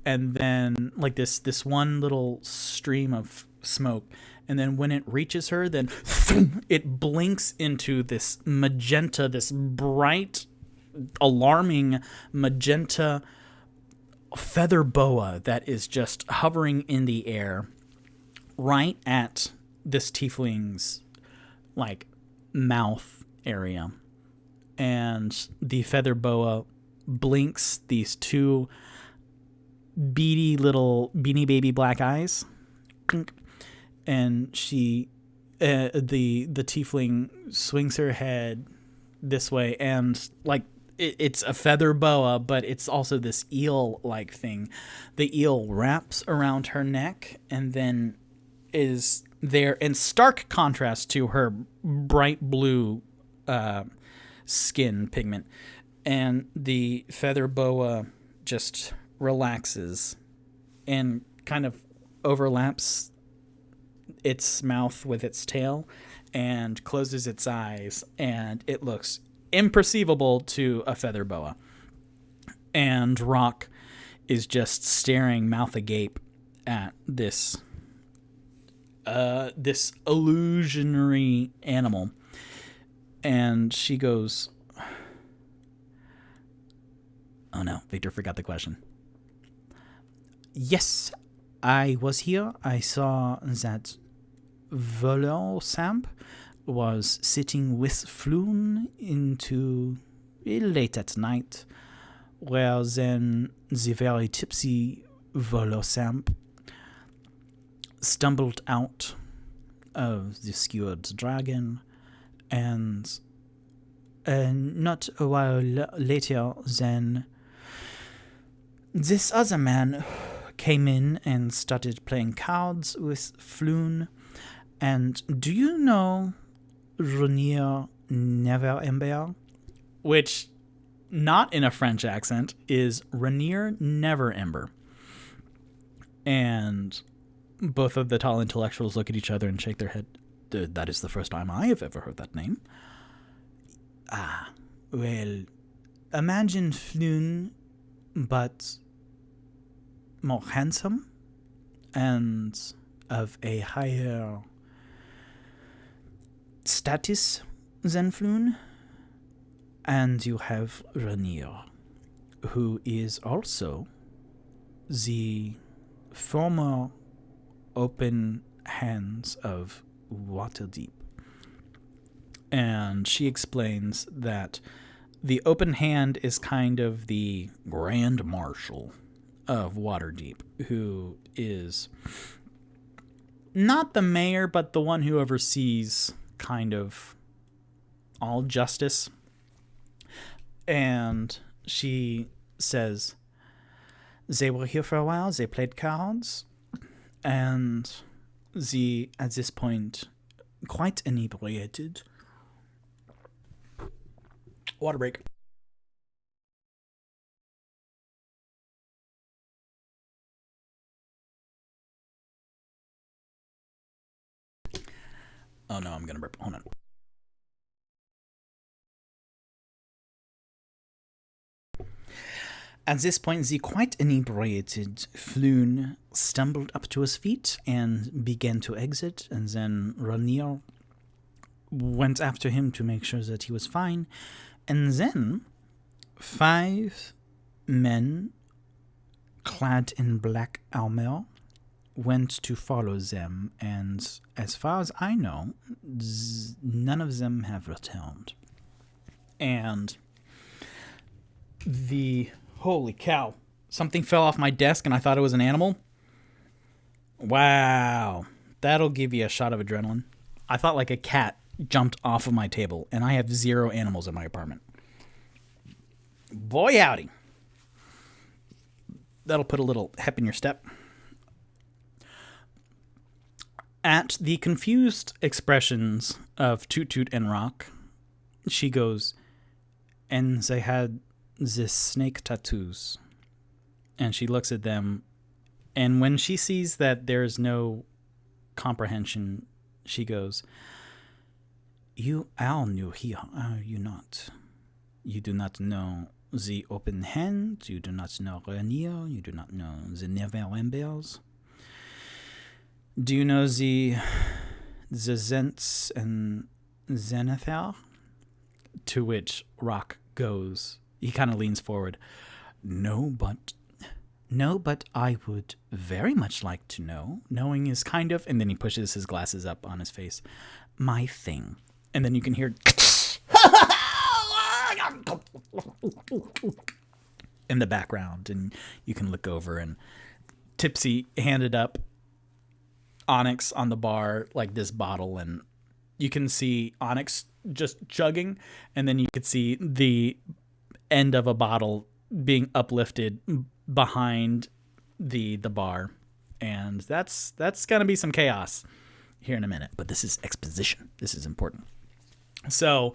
Speaker 3: and then like this one little stream of smoke. And then when it reaches her, then it blinks into this magenta, this bright, alarming magenta feather boa that is just hovering in the air right at this tiefling's like mouth area. And the feather boa blinks these 2 beady little beanie baby black eyes. And she, the tiefling swings her head this way, and like it's a feather boa, but it's also this eel-like thing. The eel wraps around her neck, and then is there in stark contrast to her bright blue skin pigment. And the feather boa just relaxes and kind of overlaps its mouth with its tail and closes its eyes, and it looks imperceivable to a feather boa. And Rock is just staring mouth agape at this illusionary animal. And she goes, oh no, Victor forgot the question. Yes, I was here. I saw that Volo Samp was sitting with Floon into late at night, where then the very tipsy Volo Samp stumbled out of the Skewered dragon, and not a while later then this other man came in and started playing cards with Floon. And do you know Renier Never Ember? Which, not in a French accent, is Renier Never Ember. And both of the tall intellectuals look at each other and shake their head. That is the first time I have ever heard that name. Ah, well, imagine Floon, but more handsome and of a higher status than Floon. And you have Renier, who is also the former open hands of Waterdeep. And she explains that the open hand is kind of the Grand Marshal of Waterdeep, who is not the mayor, but the one who oversees kind of all justice. And she says they were here for a while, they played cards, and they, at this point, quite inebriated. Water break. Oh no, I'm gonna burp. Hold on. At this point, the quite inebriated Floon stumbled up to his feet and began to exit, and then Renier went after him to make sure that he was fine. And then 5 men clad in black armor went to follow them, and as far as I know, none of them have returned. And holy cow, something fell off my desk and I thought it was an animal. Wow, that'll give you a shot of adrenaline. I thought like a cat jumped off of my table, and I have 0 animals in my apartment. Boy howdy. That'll put a little hep in your step. At the confused expressions of Tutut and Rock, she goes, and they had this snake tattoos. And she looks at them, and when she sees that there's no comprehension, she goes, you are new here, are you not? You do not know the open hand, you do not know Renier, you do not know the Never Embers. Do you know the Zents and Zenithar? To which Rock goes, he kind of leans forward. No, but I would very much like to know. Knowing is kind of, and then he pushes his glasses up on his face, my thing. And then you can hear in the background, and you can look over, and Tipsy handed up Onyx on the bar like this bottle, and you can see Onyx just chugging, and then you could see the end of a bottle being uplifted behind the bar, and that's gonna be some chaos here in a minute. But this is exposition. This is important. So,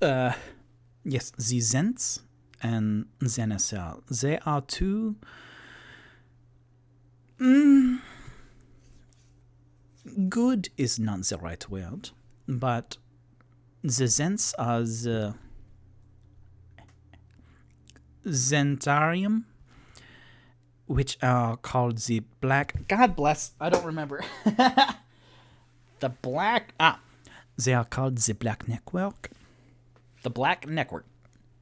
Speaker 3: yes, the Zents and Zenithar, they are 2 good is not the right word, but the Zents are the Zentarium, which are called the Black... God bless, I don't remember. The Black... They are called the Black Network. The Black Network.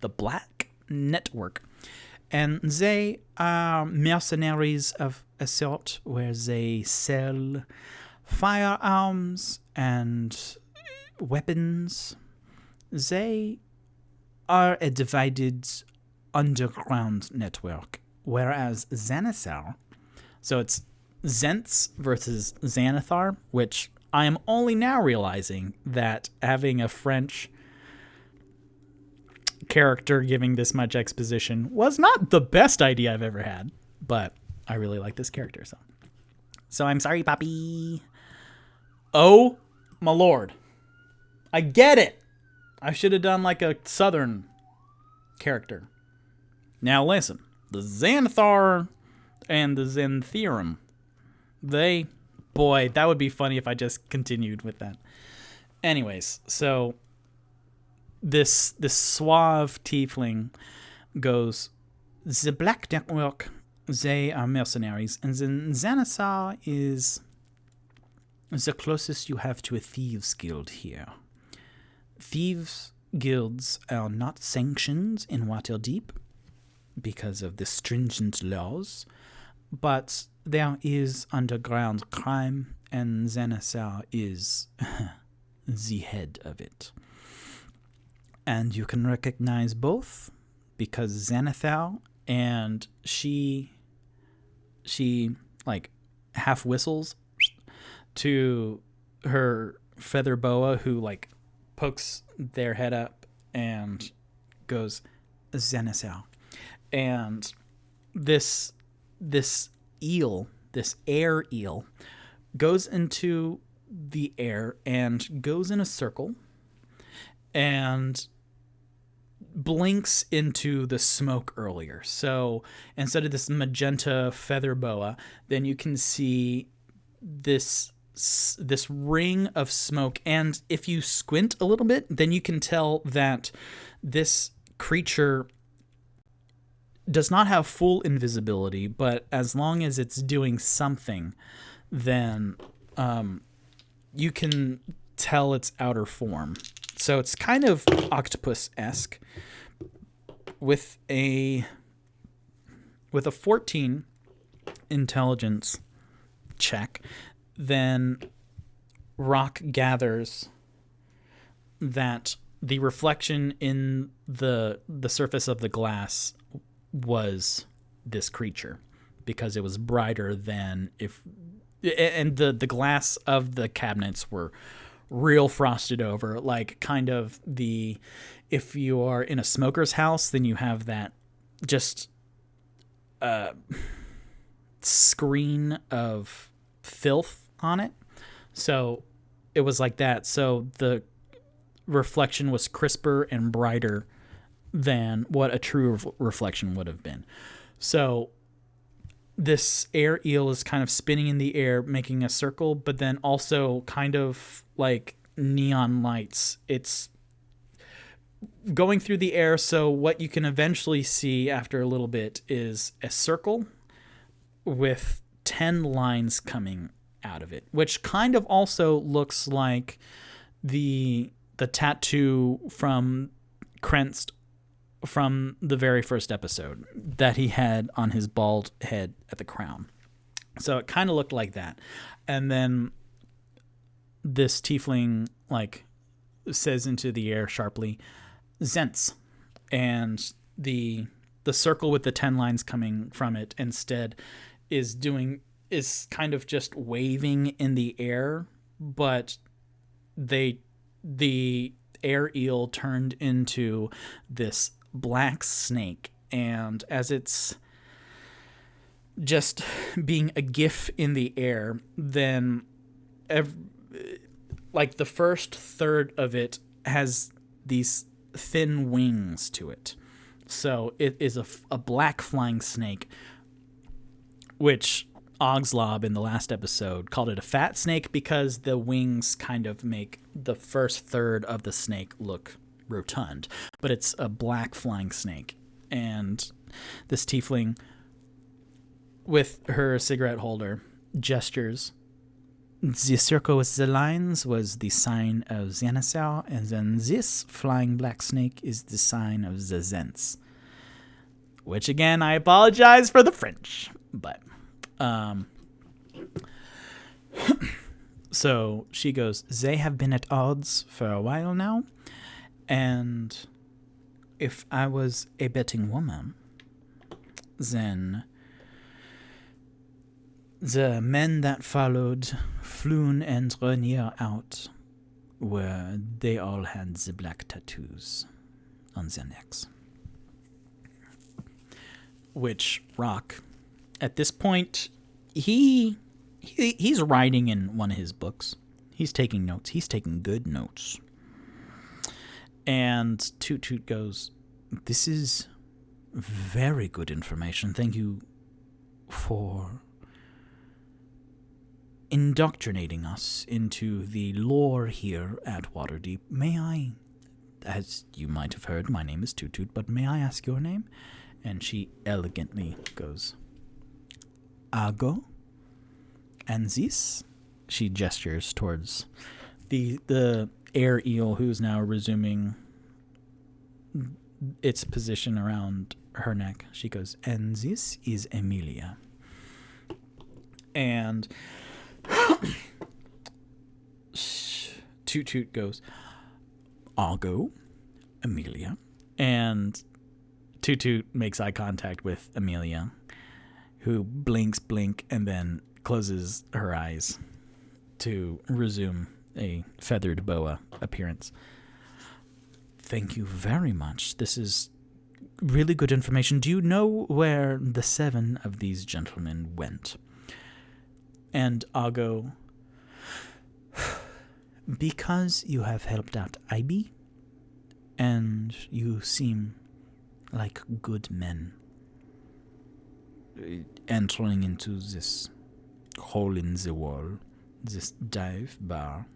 Speaker 3: The Black Network. And they are mercenaries of a sort where they sell firearms and weapons. They are a divided underground network, whereas Xanathar, so it's Zents versus Xanathar, which I am only now realizing that having a French character giving this much exposition was not the best idea I've ever had, but I really like this character, so I'm sorry, Poppy. Oh my lord, I get it. I should have done like a southern character. Now listen, the Xanathar and the Xantherum, boy, that would be funny if I just continued with that. Anyways, so this suave tiefling goes, the Black Network, they are mercenaries, and then Xanathar is the closest you have to a thieves guild here. Thieves guilds are not sanctioned in Waterdeep because of the stringent laws, but there is underground crime, and Xanathar is the head of it. And you can recognize both because Xanathar, and she like half whistles to her feather boa, who like pokes their head up and goes, Xanathar. And this eel, this air eel, goes into the air and goes in a circle and blinks into the smoke earlier. So instead of this magenta feather boa, then you can see this ring of smoke, and if you squint a little bit, then you can tell that this creature does not have full invisibility, but as long as it's doing something, then you can tell its outer form. So it's kind of octopus-esque with a 14 intelligence check. Then Rock gathers that the reflection in the surface of the glass was this creature, because it was brighter than and the glass of the cabinets were real frosted over, like kind of if you are in a smoker's house, then you have that just screen of filth on it. So it was like that. So the reflection was crisper and brighter than what a true reflection would have been. So this air eel is kind of spinning in the air, making a circle, but then also kind of like neon lights. It's going through the air, so what you can eventually see after a little bit is a circle with 10 lines coming out of it, which kind of also looks like the tattoo from Krenst from the very first episode that he had on his bald head at the crown. So it kind of looked like that. And then this tiefling like says into the air sharply, Zents. And the circle with the 10 lines coming from it instead is kind of just waving in the air, but the air eel turned into this black snake, and as it's just being a gif in the air, then like the first third of it has these thin wings to it. So it is a black flying snake, which Ogslob in the last episode called it a fat snake because the wings kind of make the first third of the snake look rotund, but it's a black flying snake. And this tiefling, with her cigarette holder, gestures. The circle with the lines was the sign of Xanathar, and then this flying black snake is the sign of the Zents. Which, again, I apologize for the French, but... So she goes, they have been at odds for a while now, and if I was a betting woman, then the men that followed Floon and Renier out they all had the black tattoos on their necks. Which Rock, at this point, he's writing in one of his books. He's taking notes. He's taking good notes. And Tutut goes, this is very good information. Thank you for indoctrinating us into the lore here at Waterdeep. May I, as you might have heard, my name is Tutut, but may I ask your name? And she elegantly goes, Ago. And this, she gestures towards the air eel who's now resuming its position around her neck. She goes, and this is Emilia. And Tutut goes, Argo, Emilia. And Tutut makes eye contact with Emilia, who blink, and then closes her eyes to resume a feathered boa appearance. Thank you very much. This is really good information. Do you know where the 7 of these gentlemen went? And Ago, because you have helped out Ibi, and you seem like good men, entering into this hole in the wall, this dive bar,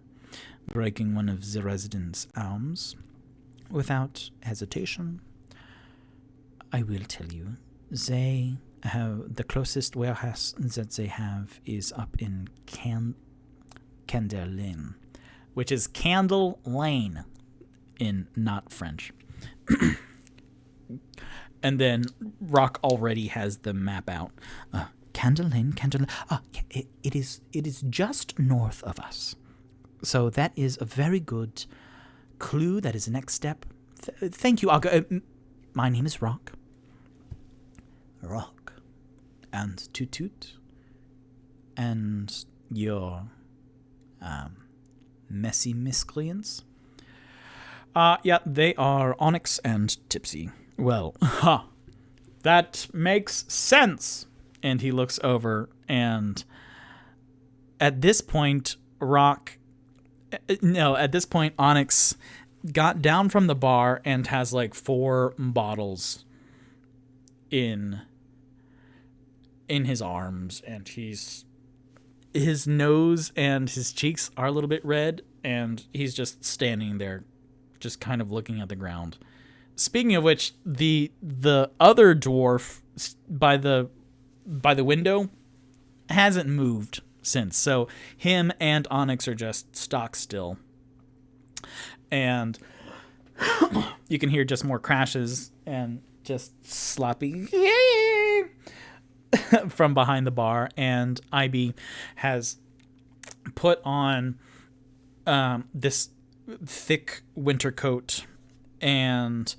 Speaker 3: breaking one of the residents' arms, without hesitation, I will tell you, they have the closest warehouse that they have is up in Candle Lane, which is Candle Lane in not French. And then Rock already has the map out. Candle Lane. It is just north of us. So that is a very good clue. That is the next step. Thank you. I'll go. My name is Rock. Rock. And Tutut. And your messy miscreants. Yeah, they are Onyx and Tipsy. Well, that makes sense. And he looks over, and at this point, Onyx got down from the bar and has like 4 bottles in his arms, and his nose and his cheeks are a little bit red, and he's just standing there, just kind of looking at the ground. Speaking of which, the other dwarf by the window hasn't moved since. So him and Onyx are just stock still. And you can hear just more crashes and just sloppy from behind the bar. And IB has put on this thick winter coat, and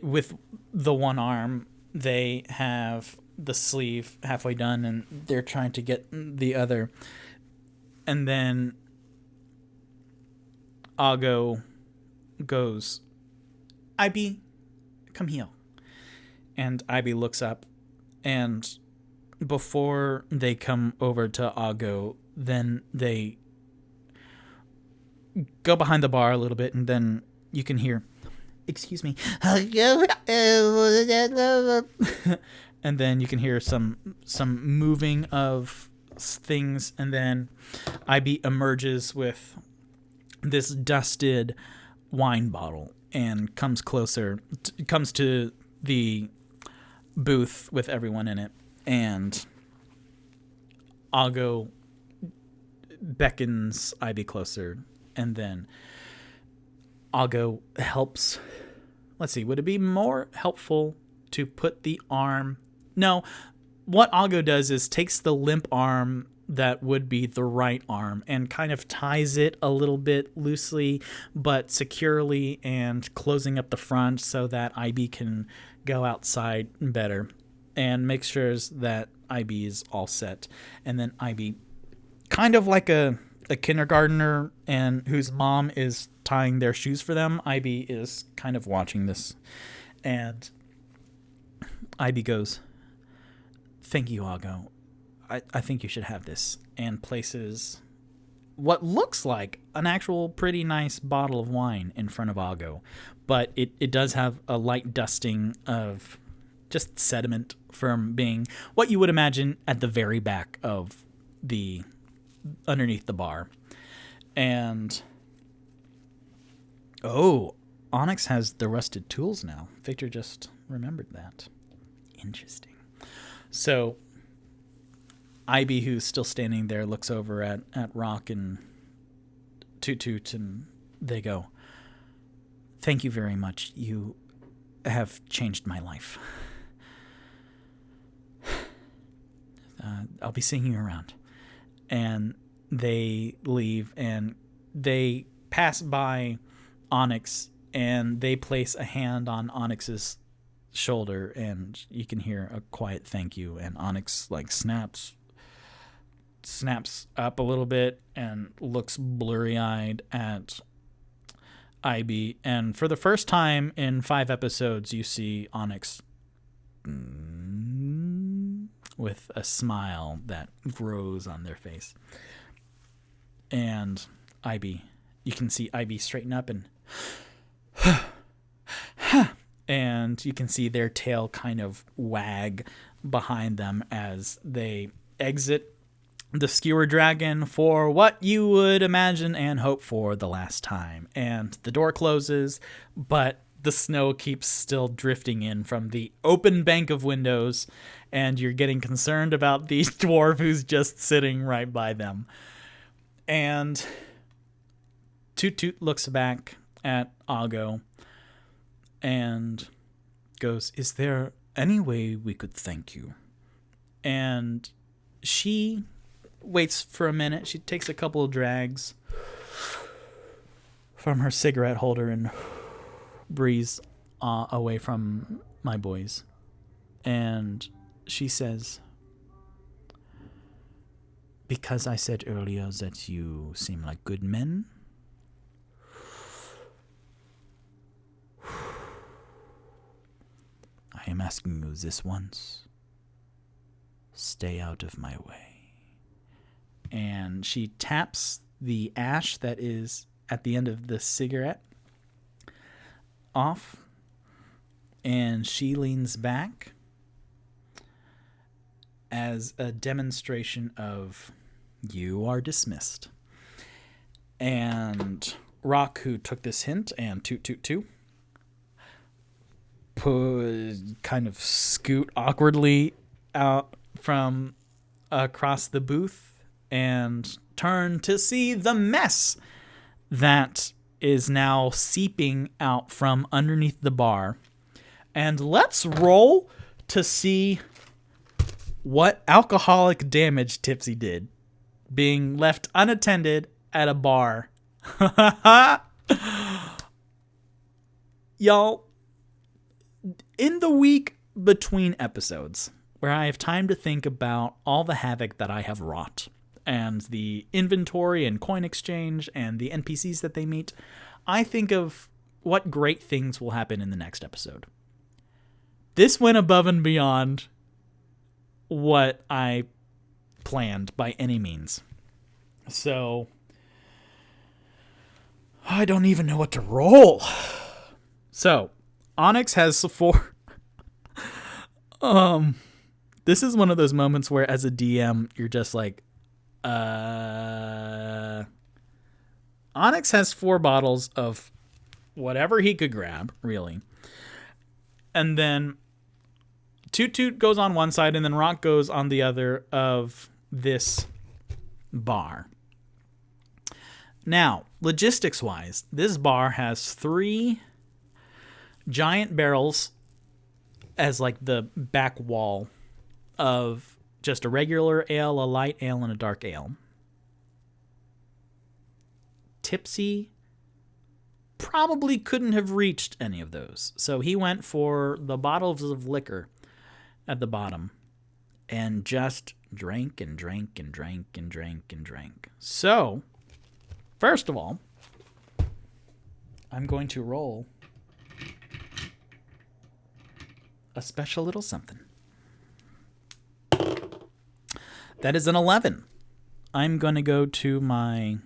Speaker 3: with the one arm, they have the sleeve halfway done, and they're trying to get the other. And then Ago goes, Ibi, come here. And Ibi looks up, and before they come over to Ago, then they go behind the bar a little bit, and then you can hear, excuse me. and then you can hear some moving of things, and then IB emerges with this dusted wine bottle and comes closer, comes to the booth with everyone in it, and Algo beckons IB closer, and then Algo helps. Let's see, would it be more helpful to put the arm? No, what Algo does is takes the limp arm that would be the right arm and kind of ties it a little bit loosely but securely, and closing up the front so that IB can go outside better, and make sure that IB is all set. And then IB, kind of like a kindergartner and whose mom is tying their shoes for them, IB is kind of watching this, and IB goes, "Thank you, Algo. I think you should have this," and places what looks like an actual pretty nice bottle of wine in front of Algo, but it does have a light dusting of just sediment from being what you would imagine at the very back of the underneath the bar. And Onyx has the rusted tools now. Victor just remembered that. Interesting. So IB, who's still standing there, looks over at Rock and Tutut, and they go, "Thank you very much. You have changed my life. I'll be seeing you around." And they leave, and they pass by Onyx, and they place a hand on Onyx's shoulder, and you can hear a quiet thank you, and Onyx like snaps up a little bit and looks blurry-eyed at IB, and for the first time in 5 episodes you see Onyx with a smile that grows on their face. And IB, you can see IB straighten up and and you can see their tail kind of wag behind them as they exit the Skewered dragon for what you would imagine and hope for the last time. And the door closes, but the snow keeps still drifting in from the open bank of windows, and you're getting concerned about the dwarf who's just sitting right by them. And Tutut looks back at Algo and goes, "Is there any way we could thank you?" And she waits for a minute. She takes a couple of drags from her cigarette holder and breathes away from my boys. And she says, "Because I said earlier that you seem like good men, I am asking you this once. Stay out of my way." And she taps the ash that is at the end of the cigarette off, and she leans back as a demonstration of, "You are dismissed." And Rock, who took this hint, and Tutut too, kind of scoot awkwardly out from across the booth and turn to see the mess that is now seeping out from underneath the bar. And let's roll to see what alcoholic damage Tipsy did, being left unattended at a bar. Y'all, in the week between episodes, where I have time to think about all the havoc that I have wrought, and the inventory and coin exchange and the NPCs that they meet, I think of what great things will happen in the next episode. This went above and beyond what I planned by any means. So I don't even know what to roll. So Onyx has 4. This is one of those moments where, as a DM, you're just like, Onyx has 4 bottles of whatever he could grab, really. And then Tutut goes on one side, and then Rock goes on the other of this bar. Now, logistics-wise, this bar has 3 giant barrels as like the back wall of just a regular ale, a light ale, and a dark ale. Tipsy probably couldn't have reached any of those. So he went for the bottles of liquor at the bottom and just drank and drank and drank and drank and drank. So, first of all, I'm going to roll a special little something. That is an 11. I'm going to go to my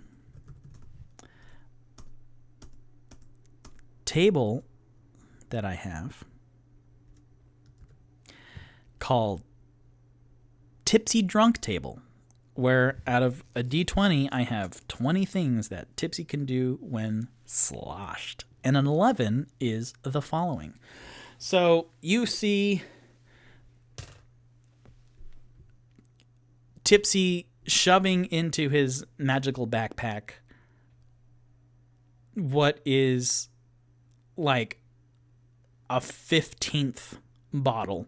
Speaker 3: table that I have called Tipsy Drunk Table, where out of a D20 I have 20 things that Tipsy can do when sloshed. And an 11 is the following. So you see Tipsy shoving into his magical backpack what is like a 15th bottle.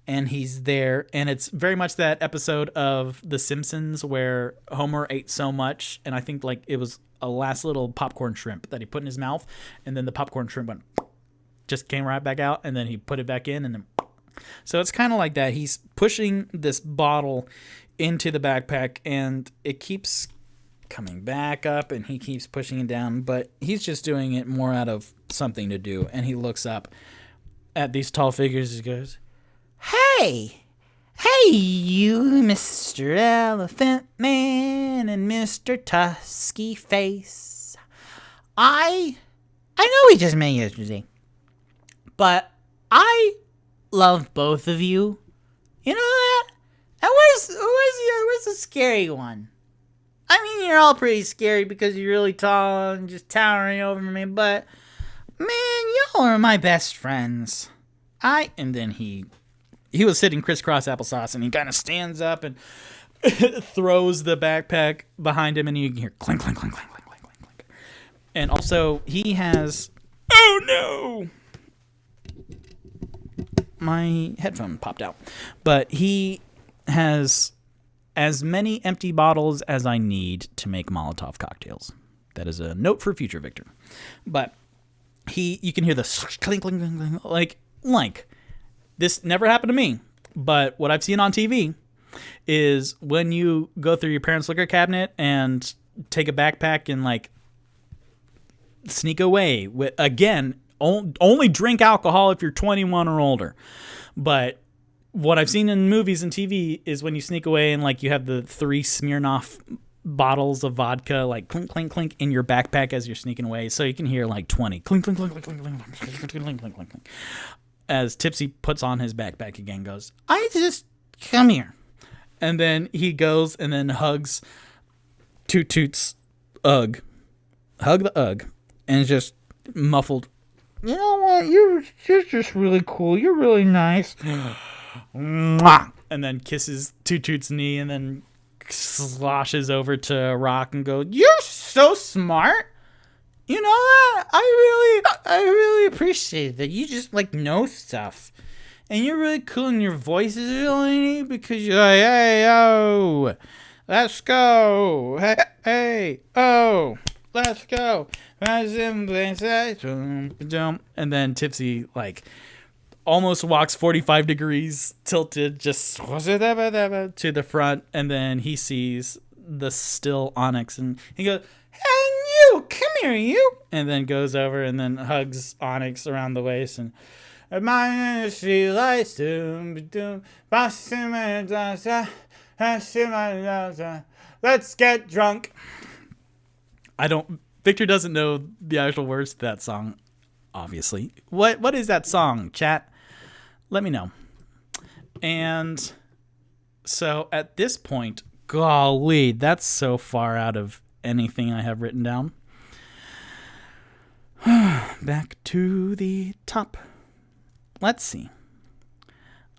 Speaker 3: And he's there, and it's very much that episode of The Simpsons where Homer ate so much, and I think like it was a last little popcorn shrimp that he put in his mouth, and then the popcorn shrimp went, just came right back out, and then he put it back in, and then so it's kind of like that. He's pushing this bottle into the backpack, and it keeps coming back up, and he keeps pushing it down, but he's just doing it more out of something to do. And he looks up at these tall figures and goes, Hey, you, Mr. Elephant Man and Mr. Tusky Face. I know we just met yesterday, but I love both of you. You know that? And where's the scary one? I mean, you're all pretty scary because you're really tall and just towering over me, but man, y'all are my best friends. And then he was sitting crisscross applesauce, and he kind of stands up and throws the backpack behind him, and you can hear clink, clink, clink, clink, clink, clink, clink, clink. And also, he has... Oh, no! My headphone popped out. But he has as many empty bottles as I need to make Molotov cocktails. That is a note for future Victor. But you can hear the clink, clink, clink, clink, like... This never happened to me, but what I've seen on TV is when you go through your parents' liquor cabinet and take a backpack and like sneak away with, again, only drink alcohol if you're 21 or older. But what I've seen in movies and TV is when you sneak away and like you have the 3 Smirnoff bottles of vodka like clink, clink, clink in your backpack as you're sneaking away. So you can hear like 20 clink, clink, clink, clink, clink, clink, clink, clink, clink, clink, clink, clink. As Tipsy puts on his backpack again, goes, I just come here. And then he goes and then hugs Tutut's Ugg. Hug the Ugg. And it's just muffled. You know what? You're just really cool. You're really nice. Mwah! And then kisses Tutut's knee and then sloshes over to Rock and goes, You're so smart. You know that? I really appreciate that. You just like know stuff. And you're really cool and your voice is really neat because you're like, hey, yo, let's go. Hey, oh, let's go. And then Tipsy like almost walks 45 degrees tilted just to the front. And then he sees the still Onyx and he goes, Hey, you, come here, you. And then goes over and then hugs Onyx around the waist and my she likes to let's get drunk. Victor doesn't know the actual words to that song, obviously. What is that song, chat? Let me know. And So at this point, golly, that's so far out of anything I have written down. Back to the top. Let's see.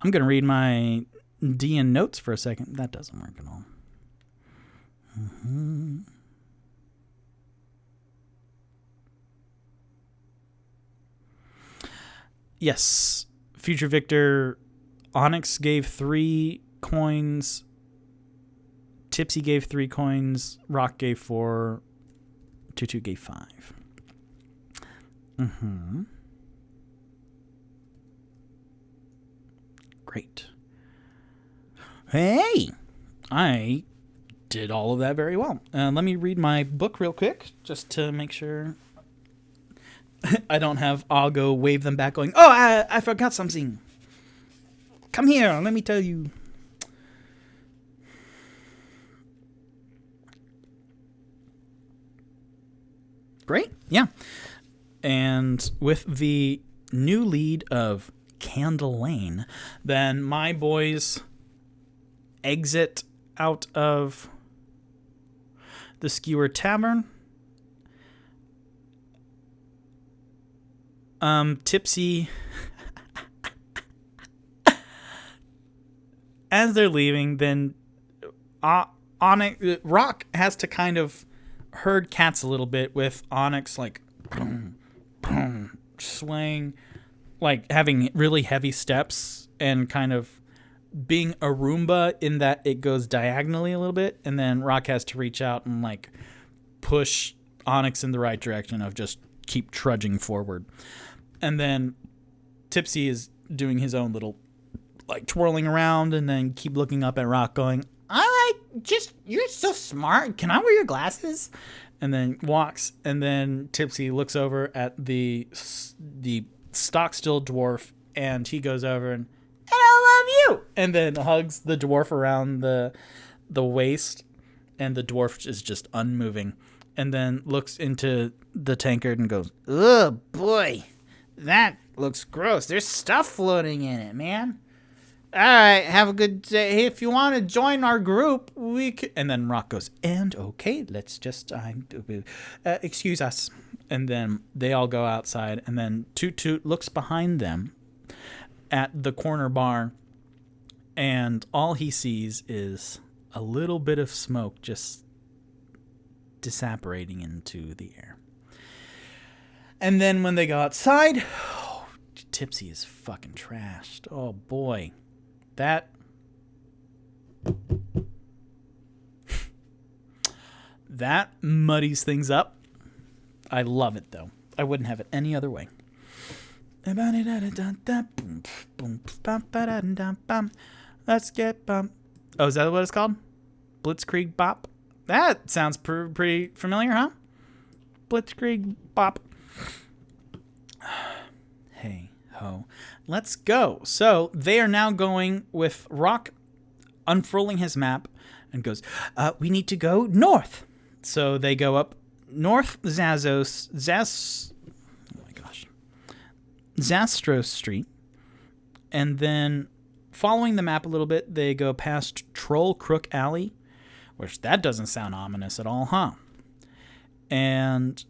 Speaker 3: I'm going to read my D&M notes for a second. That doesn't work at all. Yes. Future Victor, Onyx gave 3 coins. Tipsy gave 3 coins. Rock gave 4. Tutut gave 5. Great. Hey! I did all of that very well. Let me read my book real quick, just to make sure I don't have Algo wave them back going, oh, I forgot something. Come here, let me tell you. Great, yeah. And with the new lead of Candle Lane, then my boys exit out of the Skewered Tavern. Tipsy, as they're leaving, then Onyx, Rock has to kind of herd cats a little bit with Onyx, like swaying, like having really heavy steps and kind of being a Roomba in that it goes diagonally a little bit, and then Rock has to reach out and like push Onyx in the right direction of just keep trudging forward. And then Tipsy is doing his own little like twirling around and then keep looking up at Rock going, you're so smart. Can I wear your glasses? And then walks, and then Tipsy looks over at the stock still dwarf, and he goes over and I love you, and then hugs the dwarf around the waist, and the dwarf is just unmoving, and then looks into the tankard and goes, oh boy, that looks gross. There's stuff floating in it, man. All right, have a good day. Hey, if you want to join our group, we can. And then Rock goes, and okay, let's just excuse us. And then they all go outside, and then Tutut looks behind them at the corner bar, and all he sees is a little bit of smoke just disapparating into the air. And then when they go outside, Tipsy is fucking trashed. Oh boy. That muddies things up. I love it, though. I wouldn't have it any other way. Let's get bump. Oh, is that what it's called? Blitzkrieg Bop? That sounds pretty familiar, huh? Blitzkrieg Bop. Hey ho. Let's go. So they are now going with Rock unfurling his map and goes, we need to go north. So they go up North Zastros Street, and then following the map a little bit, they go past Troll Crook Alley, which that doesn't sound ominous at all, huh? And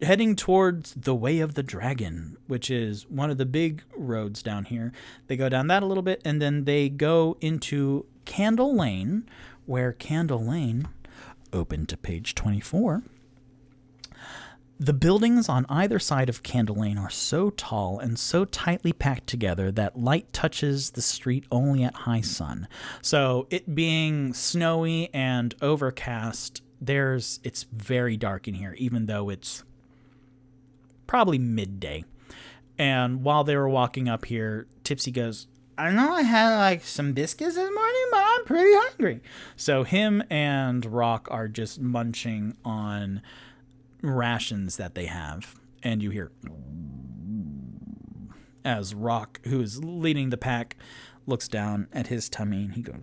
Speaker 3: heading towards the Way of the Dragon, which is one of the big roads down here. They go down that a little bit, and then they go into Candle Lane, where Candle Lane, open to page 24. The buildings on either side of Candle Lane are so tall and so tightly packed together that light touches the street only at high sun. So it being snowy and overcast, it's very dark in here, even though it's probably midday. And while they were walking up here, Tipsy goes, I know I had like some biscuits this morning, but I'm pretty hungry. So him and Rock are just munching on rations that they have. And you hear as Rock, who is leading the pack, looks down at his tummy and he goes,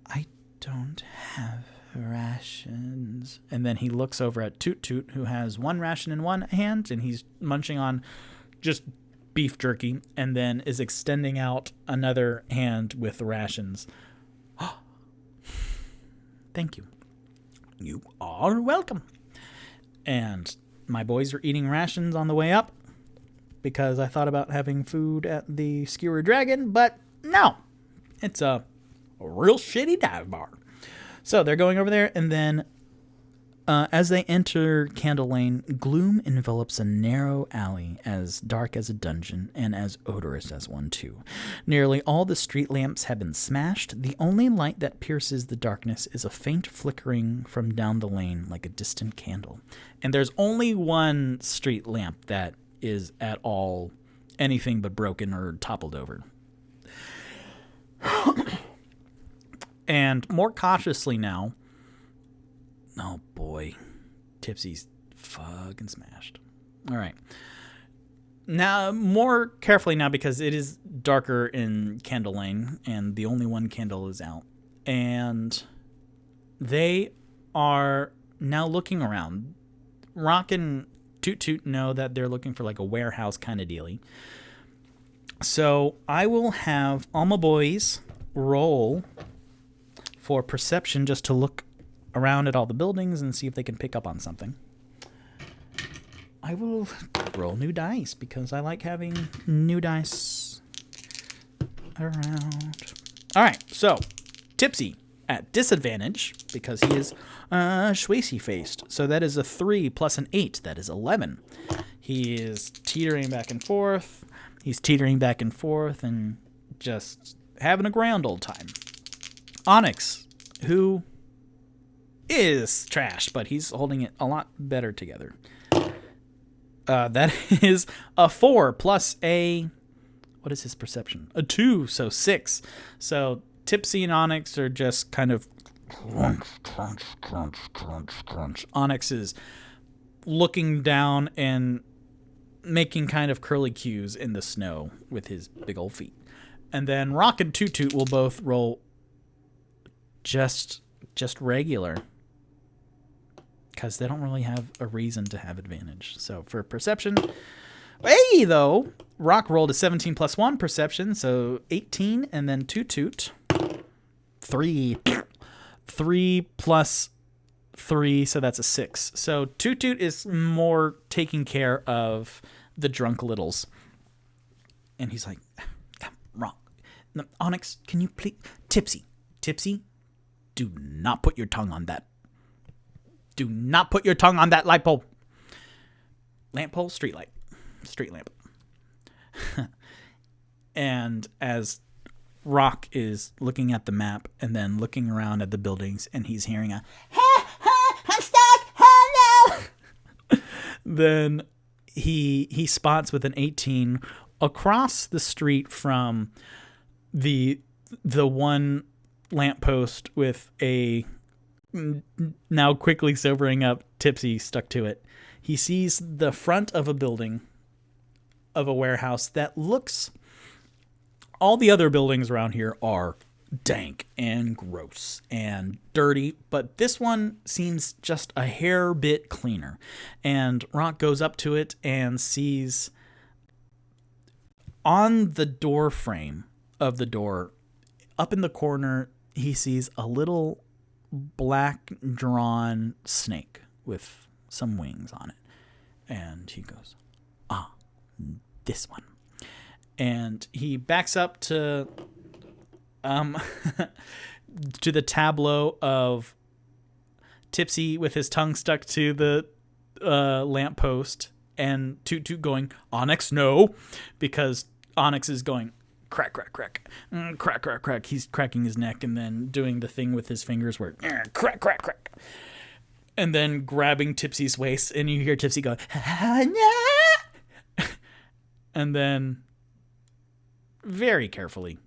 Speaker 3: I don't have rations. And then he looks over at Tutut, who has one ration in one hand, and he's munching on just
Speaker 4: beef jerky and then is extending out another hand with rations. Thank you. You are welcome. And my boys are eating rations on the way up because I thought about having food at the Skewered Dragon, but no. It's a real shitty dive bar. So they're going over there, and then as they enter Candle Lane, gloom envelops a narrow alley as dark as a dungeon and as odorous as one, too. Nearly all the street lamps have been smashed. The only light that pierces the darkness is a faint flickering from down the lane like a distant candle. And there's only one street lamp that is at all anything but broken or toppled over. And more cautiously now, oh boy, Tipsy's fucking smashed. All right. Now, more carefully now, because it is darker in Candle Lane, and the only one candle is out. And they are now looking around. Rock and Tutut know that they're looking for like a warehouse kind of dealie. So I will have all my boys roll for perception just to look around at all the buildings and see if they can pick up on something. I will roll new dice because I like having new dice around. All right, so Tipsy at disadvantage because he is schwacy-faced. So that is a 3 plus an 8. That is 11. He is teetering back and forth. He's teetering back and forth and just having a grand old time. Onyx, who is trash, but he's holding it a lot better together. That is a 4 plus a... What is his perception? A 2, so 6. So Tipsy and Onyx are just kind of crunch, crunch, crunch, crunch, crunch. Onyx is looking down and making kind of curly cues in the snow with his big old feet. And then Rock and Tutut will both roll just regular, because they don't really have a reason to have advantage. So for perception, hey, though, Rock rolled a 17 plus 1 perception, so 18, and then Tutut, 3 plus 3, so that's a 6. So Tutut is more taking care of the drunk littles. And he's like, Rock, Onyx, can you please, Tipsy, do not put your tongue on that. Do not put your tongue on that light pole. Lamp pole, street light. Street lamp. And as Rock is looking at the map and then looking around at the buildings and he's hearing a, I'm stuck, hello. Then he spots with an 18 across the street from the one lamppost with a now quickly sobering up Tipsy stuck to it. He sees the front of a building, of a warehouse that looks... All the other buildings around here are dank and gross and dirty, but this one seems just a hair bit cleaner. And Rock goes up to it and sees on the door frame of the door, up in the corner, he sees a little black drawn snake with some wings on it. And he goes, this one. And he backs up to to the tableau of Tipsy with his tongue stuck to the lamppost and Tutut going, Onyx, no, because Onyx is going, crack, crack, crack, crack, crack, crack. He's cracking his neck and then doing the thing with his fingers where crack, crack, crack. And then grabbing Tipsy's waist, and you hear Tipsy go, and then very carefully,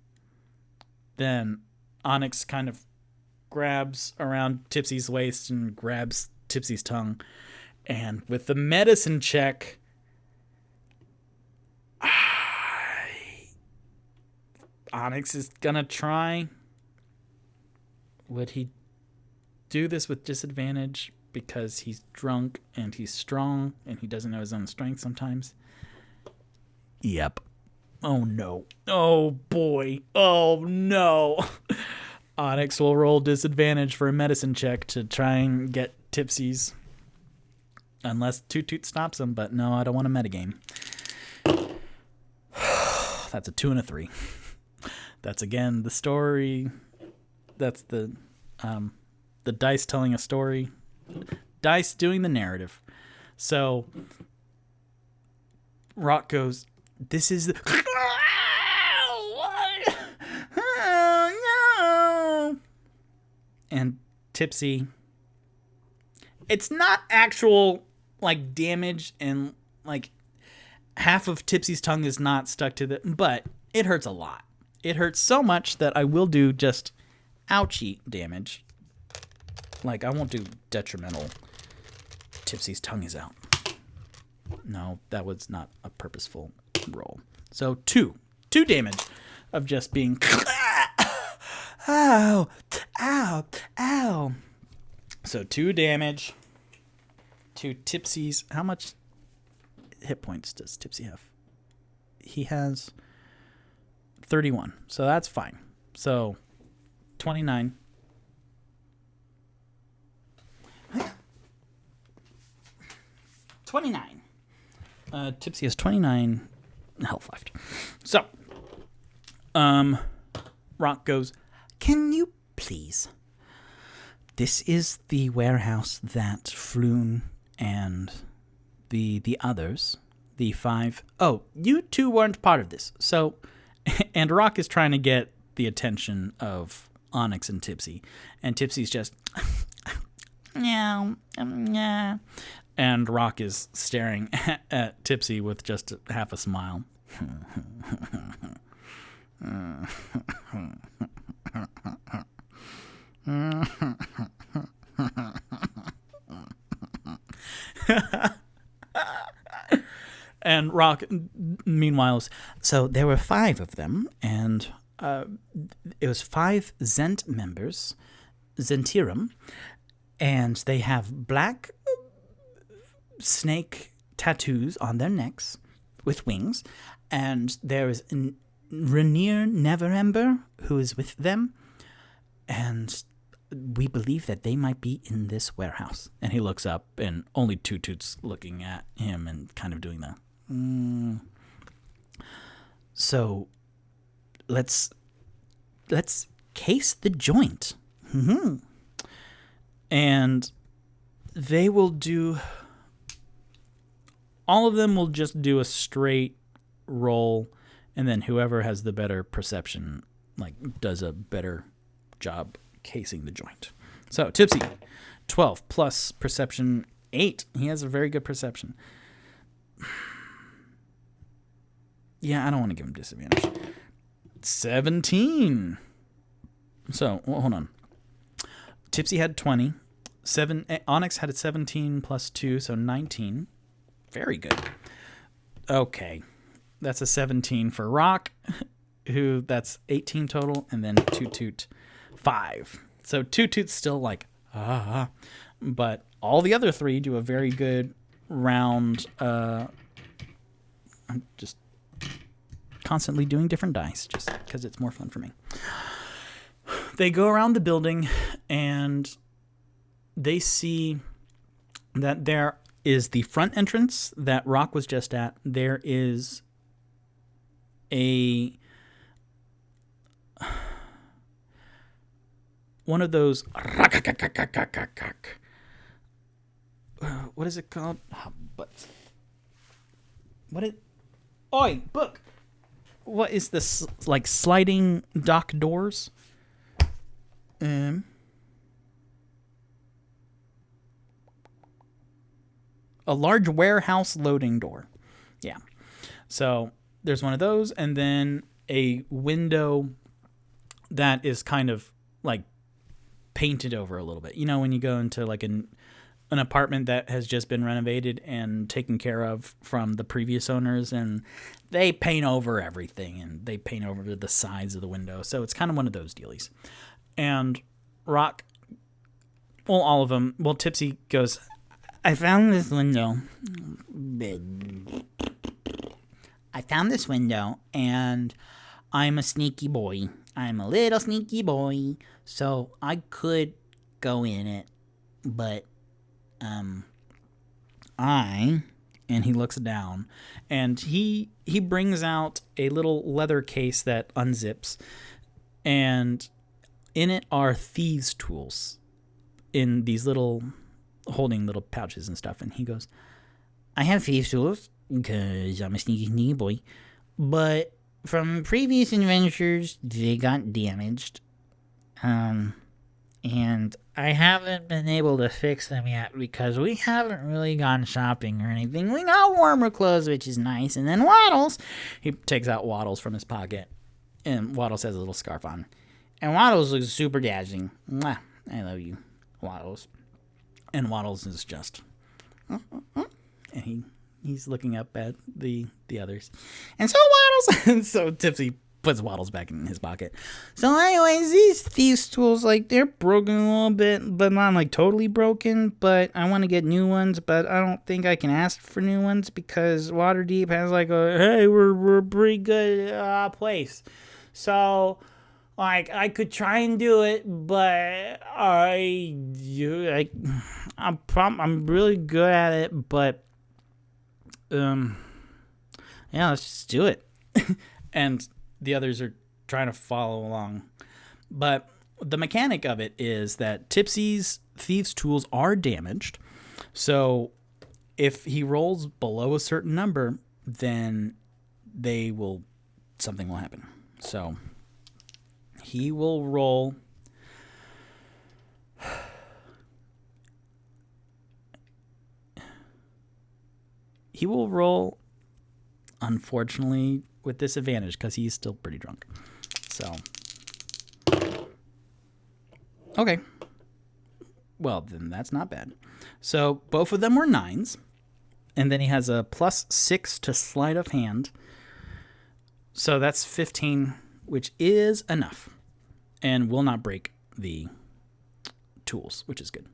Speaker 4: then Onyx kind of grabs around Tipsy's waist and grabs Tipsy's tongue. And with the medicine check, Onyx is gonna try. Would he do this with disadvantage because he's drunk and he's strong and he doesn't know his own strength sometimes?
Speaker 3: Yep.
Speaker 4: Oh no. Oh boy. Oh no. Onyx will roll disadvantage for a medicine check to try and get Tipsy's. Unless Tutut stops him, but no, I don't want a metagame. That's a 2 and a 3. That's again the story. That's the dice telling a story. Dice doing the narrative. So Rock goes, this is the oh, no. And Tipsy, it's not actual like damage, and like half of Tipsy's tongue is not stuck to the, but it hurts a lot. It hurts so much that I will do just ouchie damage. Like, I won't do detrimental. Tipsy's tongue is out. No, that was not a purposeful roll. So 2 damage of just being ow, ow, ow. So 2 damage to Tipsy's. How much hit points does Tipsy have? He has 31. So that's fine. So 29. Tipsy has 29 health left. So, Rock goes, can you please? This is the warehouse that Floon and the others, the 5. Oh, you two weren't part of this. So, and Rock is trying to get the attention of Onyx and Tipsy. And Tipsy's just, yeah. And Rock is staring at Tipsy with just half a smile. And Rock, meanwhile, so there were 5 of them, and it was 5 Zent members, Zentirum, and they have black snake tattoos on their necks with wings, and there is Rainier Neverember who is with them, and we believe that they might be in this warehouse. And he looks up, and only Tutut's looking at him and kind of doing the So let's case the joint. And they will do, all of them will just do a straight roll, and then whoever has the better perception like does a better job casing the joint. So Tipsy, 12 plus perception 8. He has a very good perception. Yeah, I don't want to give him disadvantage. 17. So, well, hold on. Tipsy had 20. Onyx had a 17 plus 2, so 19. Very good. Okay. That's a 17 for Rock, who that's 18 total, and then Tutut 5. So Tutut's still like, but all the other 3 do a very good round. I'm just constantly doing different dice just because it's more fun for me. They go around the building and they see that there is the front entrance that Rock was just at. There is one of those, what is it called? Oi, book. What is this, like sliding dock doors? A large warehouse loading door. Yeah. So there's one of those, and then a window that is kind of like painted over a little bit. You know, when you go into like an apartment that has just been renovated and taken care of from the previous owners, and they paint over everything, and they paint over the sides of the window. So it's kind of one of those dealies. And Rock, well, all of them, well, Tipsy goes, I found this window.
Speaker 2: I found this window, and I'm a sneaky boy. I'm a little sneaky boy, so I could go in it, but,
Speaker 4: and he looks down, and he brings out a little leather case that unzips, and in it are thieves' tools in these holding little pouches and stuff. And he goes,
Speaker 2: I have thieves' tools, because I'm a sneaky boy, but from previous adventures, they got damaged, and I haven't been able to fix them yet because we haven't really gone shopping or anything. We got warmer clothes, which is nice. And then Waddles,
Speaker 4: he takes out Waddles from his pocket, and Waddles has a little scarf on.
Speaker 2: and Waddles looks super dazzling. Mwah, I love you, Waddles.
Speaker 4: And Waddles is just, and he's looking up at the others.
Speaker 2: And so Waddles,
Speaker 4: And so Tipsy puts Waddles back in his pocket.
Speaker 2: So anyways, these thieves tools, like, they're broken a little bit, but not like totally broken, but I want to get new ones, but I don't think I can ask for new ones because Waterdeep has like a, hey, we're a pretty good place. So, like, I could try and do it, but I'm really good at it, but yeah, let's just do it.
Speaker 4: And the others are trying to follow along. But the mechanic of it is that Tipsy's thieves' tools are damaged. So if he rolls below a certain number, then something will happen. So he will roll unfortunately with disadvantage because he's still pretty drunk. So okay, well then that's not bad. So both of them were 9s, and then he has a +6 to sleight of hand, so that's 15, which is enough and will not break the tools, which is good.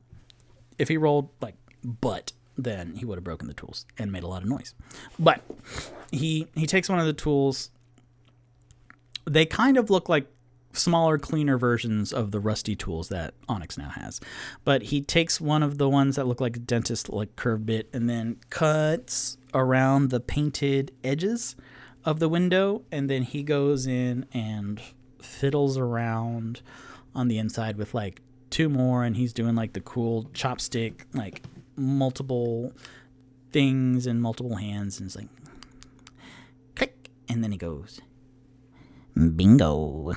Speaker 4: If he rolled like butt, then he would have broken the tools and made a lot of noise. But he takes one of the tools. They kind of look like smaller, cleaner versions of the rusty tools that Onyx now has. But he takes one of the ones that look like a dentist, like curved bit, and then cuts around the painted edges of the window, and then he goes in and fiddles around on the inside with like 2 more, and he's doing like the cool chopstick, like multiple things and multiple hands, and it's like click, and then he goes bingo,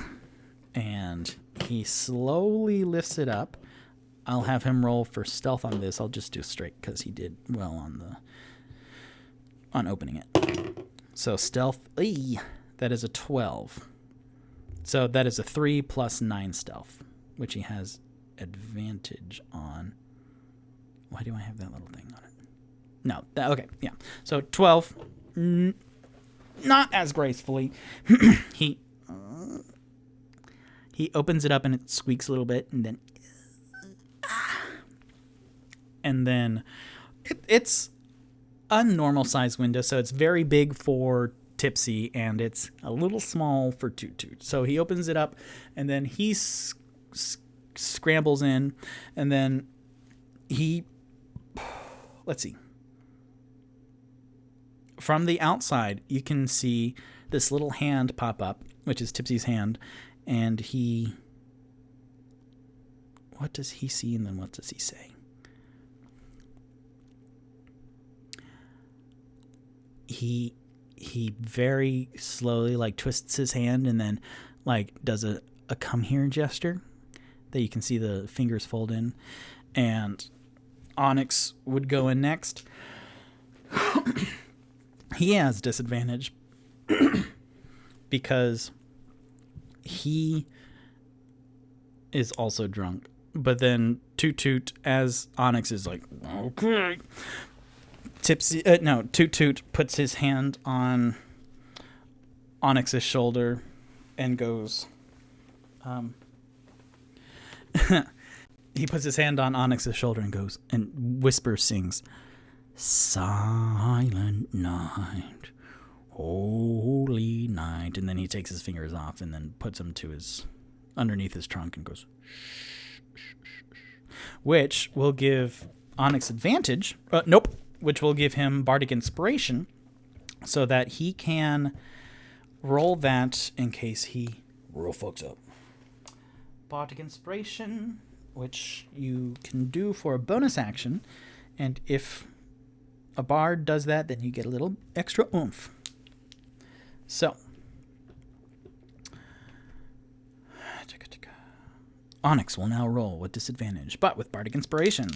Speaker 4: and he slowly lifts it up. I'll have him roll for stealth on this. I'll just do straight because he did well on opening it. So stealth, that is a 12. So that is a 3 + 9 stealth, which he has advantage on. Why do I have that little thing on it? No, okay, yeah. So 12, not as gracefully. He opens it up and it squeaks a little bit, and then it's a normal size window, so it's very big for Tipsy and it's a little small for Tutut. So he opens it up and then he scrambles in, and then let's see. From the outside, you can see this little hand pop up, which is Tipsy's hand, and what does he see, and then what does he say? He very slowly like twists his hand and then like does a come here gesture that you can see the fingers fold in, and Onyx would go in next. He has disadvantage because he is also drunk. But then Tutut, as Onyx is like, okay, Tutut puts his hand on Onyx's shoulder and goes, he puts his hand on Onyx's shoulder and goes, and sings, "Silent night, Holy night. And then he takes his fingers off and then puts them to underneath his trunk and goes, which will give Onyx advantage. Which will give him Bardic Inspiration so that he can roll that in case he real fucks up. Bardic Inspiration, which you can do for a bonus action. And if a bard does that, then you get a little extra oomph. So, Onyx will now roll with disadvantage, but with Bardic Inspiration.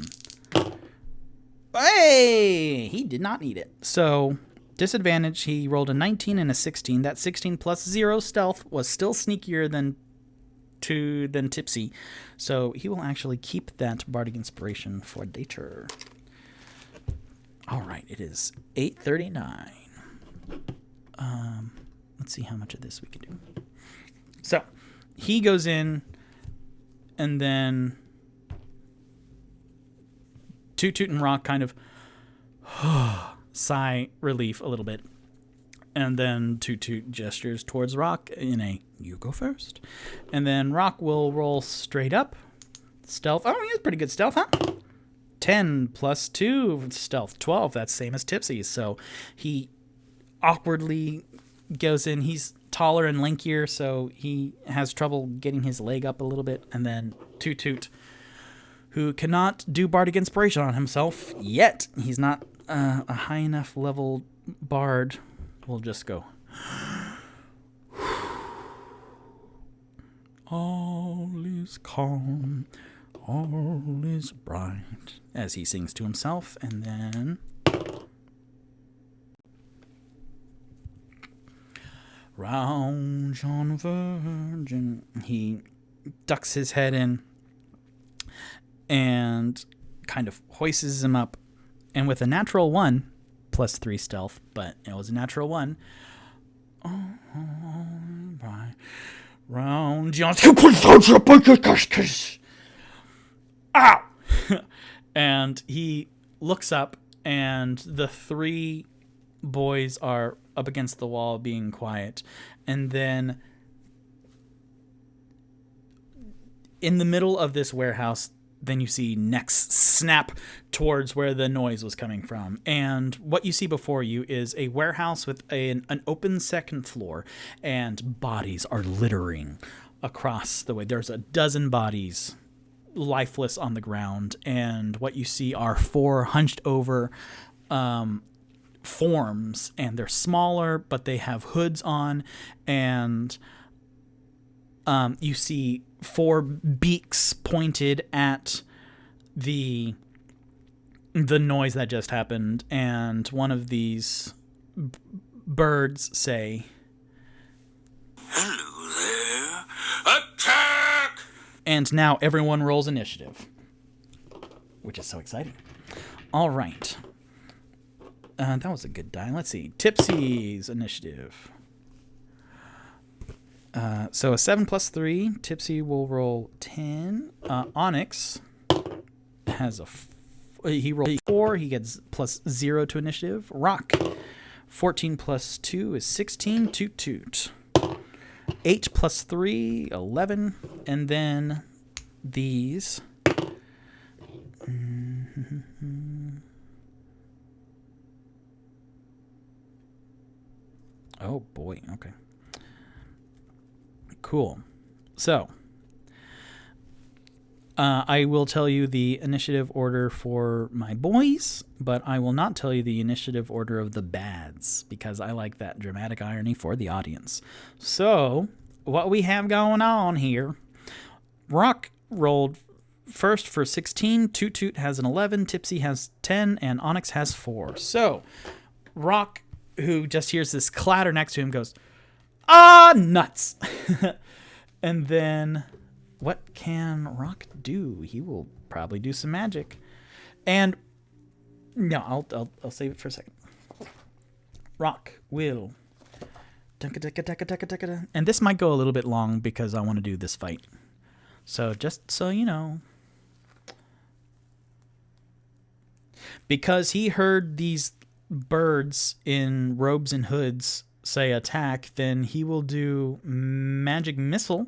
Speaker 4: Hey! He did not need it. So, disadvantage, he rolled a 19 and a 16. That 16 plus 0 stealth was still sneakier than Tipsy. So, he will actually keep that Bardic Inspiration for later. All right, it is 8:39. Let's see how much of this we can do. So, he goes in, and then Tutut and Rock kind of sigh relief a little bit. And then Tutut gestures towards Rock in a, you go first. And then Rock will roll straight up. Stealth. Oh, he has pretty good stealth, huh? 10 plus 2 stealth, 12. That's same as Tipsy's. So he awkwardly goes in. He's taller and lankier, so he has trouble getting his leg up a little bit. And then Tutut, who cannot do Bardic Inspiration on himself yet, he's not a high enough level bard, will just go, all is calm, all is bright, as he sings to himself. And then round John Virgin, he ducks his head in and kind of hoists him up, and with a natural 1 plus 3 stealth, but it was a natural 1. Round John. Ow! And he looks up, and the 3 boys are up against the wall being quiet. And then in the middle of this warehouse, then you see necks snap towards where the noise was coming from. And what you see before you is a warehouse with an open second floor, and bodies are littering across the way. There's a dozen bodies lifeless on the ground, and what you see are 4 hunched over forms, and they're smaller, but they have hoods on, and you see 4 beaks pointed at the noise that just happened, and one of these birds say,
Speaker 5: "Hello there, attack!"
Speaker 4: And now everyone rolls initiative, which is so exciting. All right. That was a good die. Let's see. Tipsy's initiative. So a 7 plus 3. Tipsy will roll 10. Onyx has he rolled 4. He gets plus 0 to initiative. Rock. 14 plus 2 is 16. Tutut. 8 plus 3, 11. And then these. Oh, boy. Okay. Cool. So, I will tell you the initiative order for my boys, but I will not tell you the initiative order of the bads, because I like that dramatic irony for the audience. So, what we have going on here, Rock rolled first for 16, Tutut has an 11, Tipsy has 10, and Onyx has 4. So, Rock, who just hears this clatter next to him, goes, "Ah, nuts!" And then, what can Rock do? He will probably do some magic. And no, I'll save it for a second. Rock will, and this might go a little bit long because I want to do this fight. So just so you know, because he heard these birds in robes and hoods say attack, then he will do Magic Missile,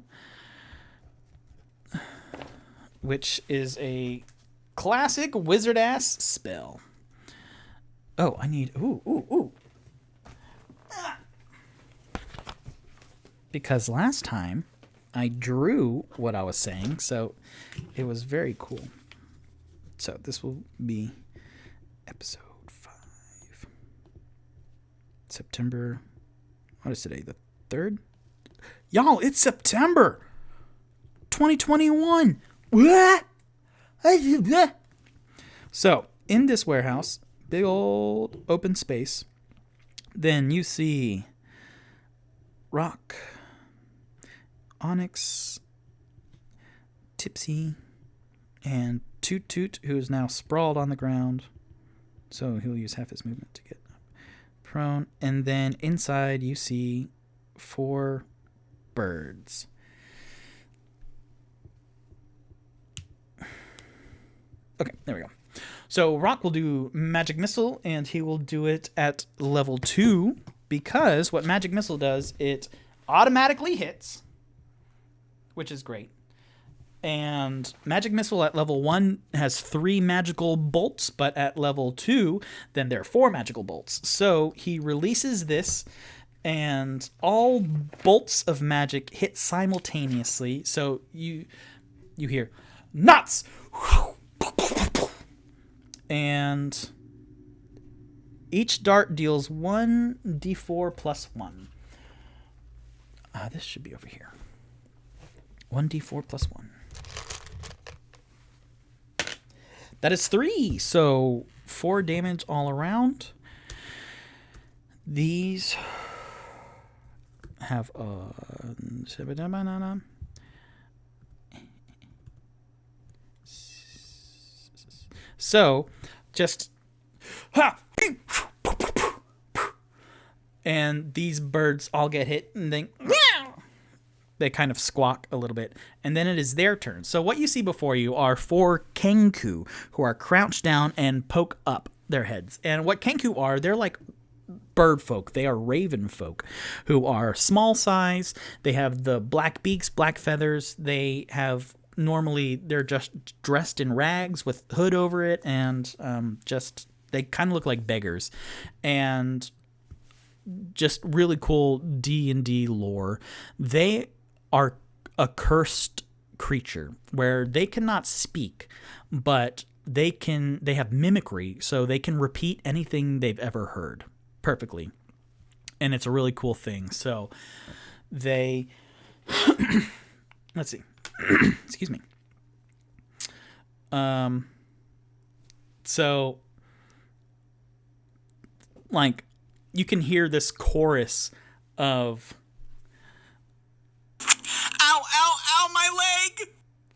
Speaker 4: which is a classic wizard-ass spell. Oh, I need... Ooh. Because last time I drew what I was saying, so it was very cool. So this will be episode 5. September... What is today? The 3rd? Y'all, it's September 2021. What? So, in this warehouse, big old open space, then you see Rock, Onyx, Tipsy, and Tutut, who is now sprawled on the ground. So he'll use half his movement to get up. Prone. And then inside you see 4 birds. Okay, there we go. So Rock will do Magic Missile, and he will do it at level 2, because what Magic Missile does, it automatically hits, which is great. And Magic Missile at level 1 has 3 magical bolts, but at level 2, then there are 4 magical bolts. So he releases this, and all bolts of magic hit simultaneously. So you hear, nuts! And each dart deals 1d4 plus 1. This should be over here. 1d4 plus 1. That is 3. So 4 damage all around. These have so just and these birds all get hit and then they kind of squawk a little bit, and then it is their turn. So what you see before you are 4 Kenku who are crouched down and poke up their heads. And what Kenku are, they're like bird folk. They are raven folk who are small size. They have the black beaks, black feathers. They have they're just dressed in rags with hood over it, and they kind of look like beggars. And just really cool D&D lore. They are a cursed creature where they cannot speak, but they have mimicry, so they can repeat anything they've ever heard perfectly. And it's a really cool thing. So they let's see. Excuse me. So like you can hear this chorus of
Speaker 5: Ow, ow, ow, my leg!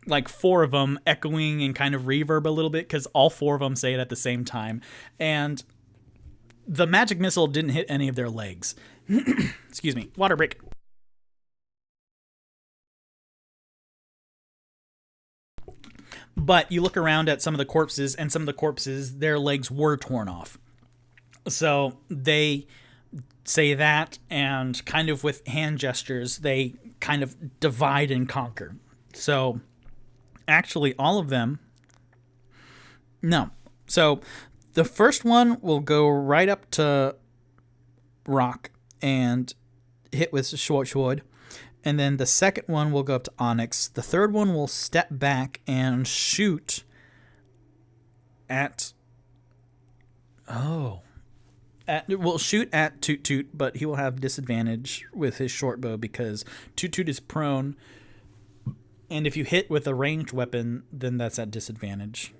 Speaker 4: like 4 of them echoing and kind of reverb a little bit, because all 4 of them say it at the same time. And the magic missile didn't hit any of their legs. Excuse me. Water break. But you look around at some of the corpses, and some of the corpses, their legs were torn off. So they say that, and kind of with hand gestures, they kind of divide and conquer. So actually all of them... No. So the first one will go right up to Rock and hit with Skewered. And then the second one will go up to Onyx. The third one will step back and shoot at... Will shoot at Tutut, but he will have disadvantage with his short bow because Tutut is prone. And if you hit with a ranged weapon, then that's at disadvantage,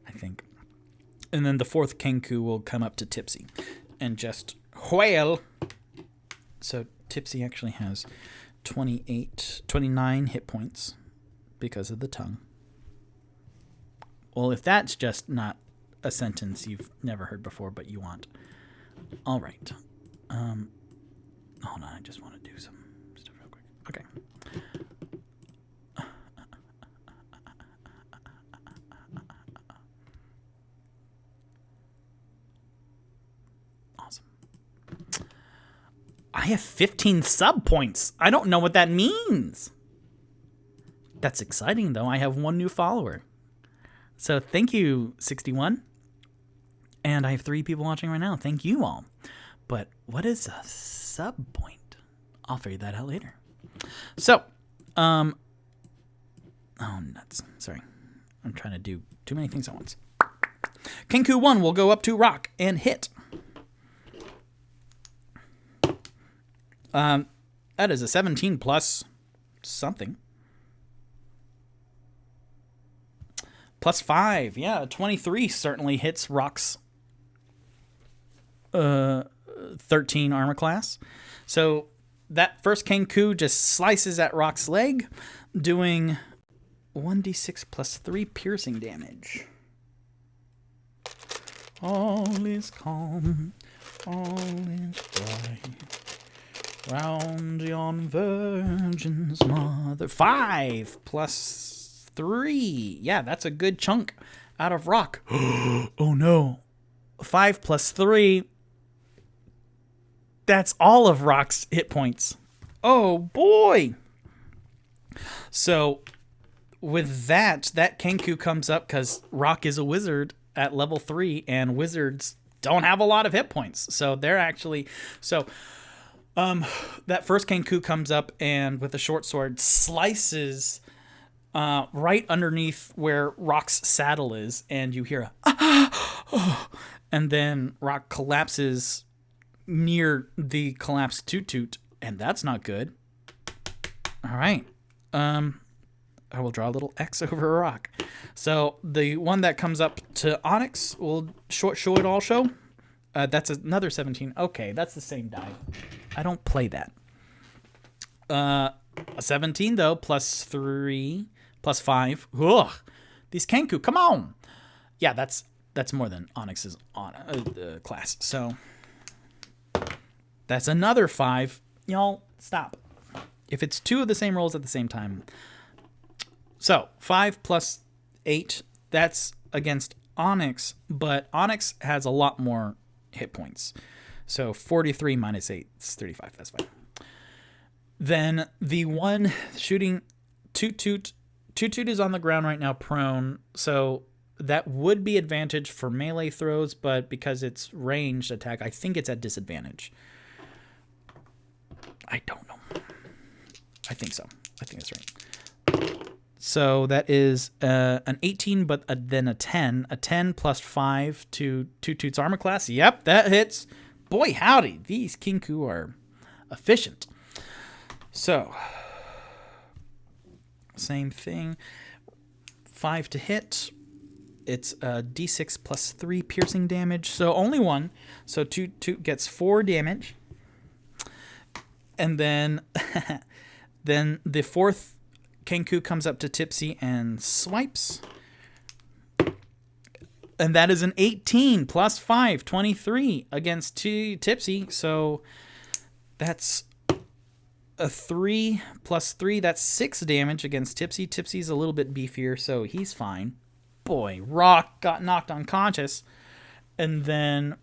Speaker 4: I think. And then the fourth Kenku will come up to Tipsy and just whale. So Tipsy actually has 29 hit points because of the tongue. Well, if that's just not a sentence you've never heard before, but you want. All right. Hold on, I just want to do some stuff real quick. Okay. Awesome. I I have 15 sub points. I don't know what that means. That's exciting, though. I have 1 new follower. So thank you, 61. And I have 3 people watching right now. Thank you all. But what is a sub point? I'll figure that out later. So, oh, nuts. Sorry. I'm trying to do too many things at once. Kenku 1 will go up to rock and hit. That is a 17 plus something. Plus 5. Yeah, 23 certainly hits rock's 13 armor class. So that first Kenku just slices at rock's leg, doing 1d6 plus 3 piercing damage. All is calm, all is bright. Round yon virgin's mother. 5 plus 3. Yeah, that's a good chunk out of rock. Oh no. 5 plus 3. That's all of rock's hit points. Oh boy. So with that Kenku comes up because rock is a wizard at level 3 and wizards don't have a lot of hit points. So they're actually that first Kenku comes up and with a short sword slices right underneath where Rock's saddle is, and you hear a and then Rock collapses near the collapsed Tutut, and that's not good. All right. I will draw a little X over a rock. So the one that comes up to Onyx will show it all show. That's another 17. Okay, that's the same die. I don't play that. A 17 though, plus 3, plus 5. Ugh. These Kenku, come on. Yeah, that's more than Onyx's class. So that's another 5. Y'all stop. If it's 2 of the same rolls at the same time. So 5 plus 8. That's against Onyx, but Onyx has a lot more hit points. So 43 minus 8 is 35. That's fine. Then the one shooting Tutut is on the ground right now, prone. So that would be advantage for melee throws, but because it's ranged attack, I think it's at disadvantage. I don't know. I think so. I think that's right. So that is an 18, but then a 10. A 10 plus 5 to Tutut's armor class. Yep, that hits. Boy, howdy. These Kenku are efficient. So, same thing. 5 to hit. It's a d6 plus 3 piercing damage. So only 1. So Tutut gets 4 damage. And then, then the fourth Kenku comes up to Tipsy and swipes. And that is an 18 plus 5, 23 against Tipsy. So that's a 3 plus 3. That's 6 damage against Tipsy. Tipsy's a little bit beefier, so he's fine. Boy, Rock got knocked unconscious. And then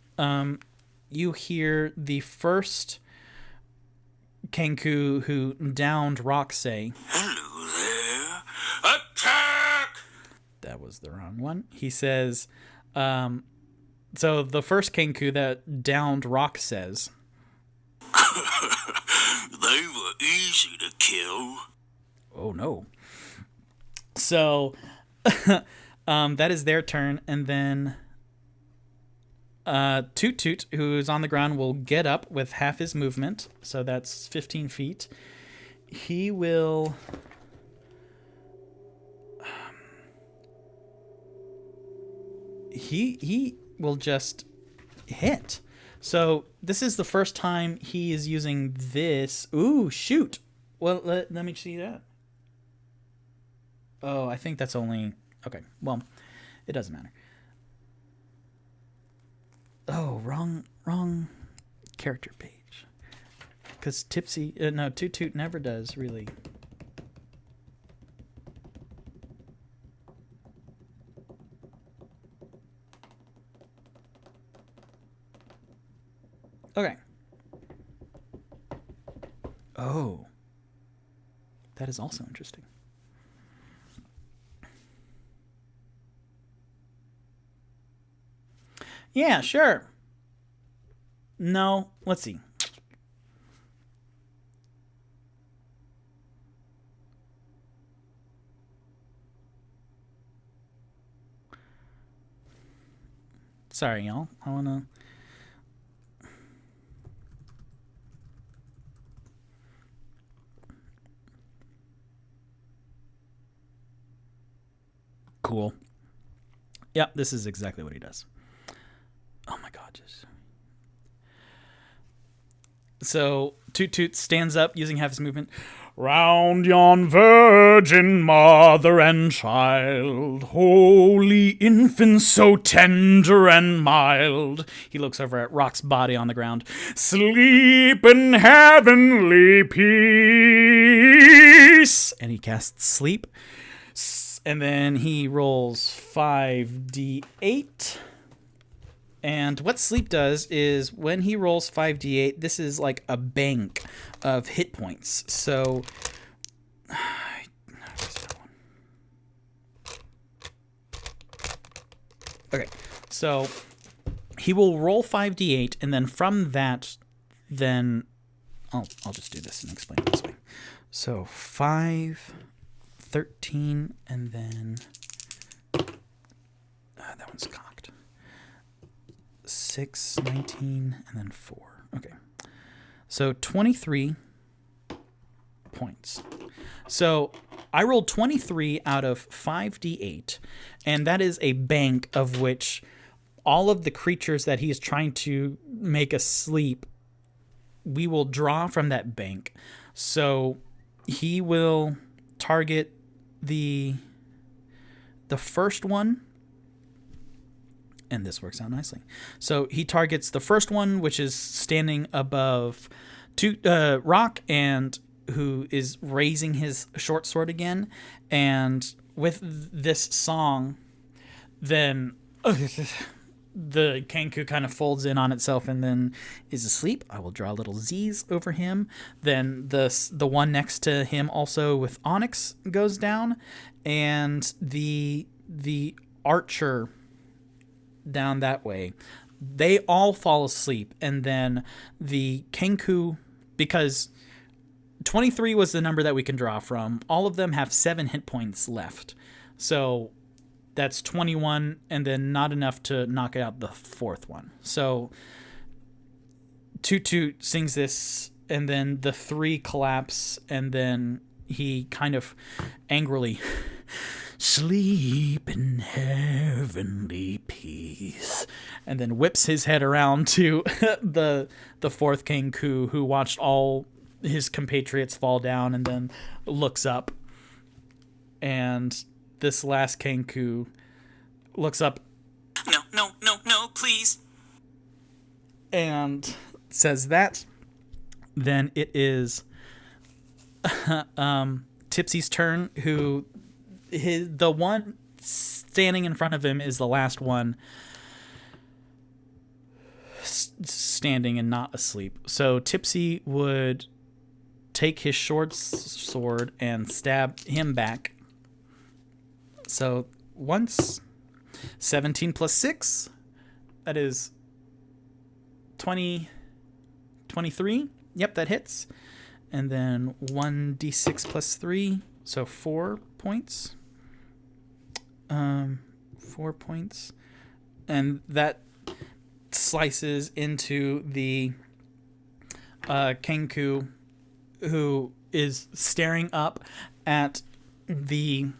Speaker 4: you hear the first Kenku who downed Rock say,
Speaker 5: Hello there. Attack!
Speaker 4: That was the wrong one. He says, so the first Kenku that downed Rock says,
Speaker 5: They were easy to kill.
Speaker 4: oh no. So that is their turn, and then Tutut, who's on the ground, will get up with half his movement, so that's 15 feet. He will he will just hit. So this is the first time he is using this. Ooh, shoot. Well, let me see that. Oh, I think that's only... Okay, well, it doesn't matter. Oh, wrong character page. Because Tutut never does, really. Okay. Oh. That is also interesting. Yeah, sure. No, let's see. Sorry, y'all. I want to... Cool. Yep, this is exactly what he does. Oh my god, just... So, Tutut stands up using half his movement. Round yon virgin mother and child, holy infant so tender and mild. He looks over at Rock's body on the ground. Sleep in heavenly peace. And he casts sleep. And then he rolls 5d8. And what sleep does is when he rolls 5d8, this is like a bank of hit points. So, okay, so he will roll 5d8, and then from that, then I'll just do this and explain it this way. So 5, 13, and then that one's cocked. 6, 19, and then 4. Okay. So 23 points. So I rolled 23 out of 5d8, and that is a bank of which all of the creatures that he's trying to make asleep, we will draw from that bank. So he will target the first one. And this works out nicely. So he targets the first one, which is standing above Rock, and who is raising his short sword again. And with this song, then the Kenku kind of folds in on itself and then is asleep. I will draw little Z's over him. Then the one next to him also with Onyx goes down, and the archer down that way, they all fall asleep. And then the Kenku, because 23 was the number that we can draw from, all of them have 7 hit points left. So that's 21, and then not enough to knock out the fourth one. So Tutut sings this, and then the 3 collapse, and then he kind of angrily... Sleep in heavenly peace, and then whips his head around to the fourth Kenku, who watched all his compatriots fall down, and then looks up. And this last Kenku looks up. No, please. And says that. Then it is Tipsy's turn, who... the one standing in front of him is the last one standing and not asleep. So Tipsy would take his short sword and stab him back. So once, 17 plus 6, that is 23. Yep, that hits. And then 1d6 plus 3, so 4 points. 4 points, and that slices into the Kenku, who is staring up at the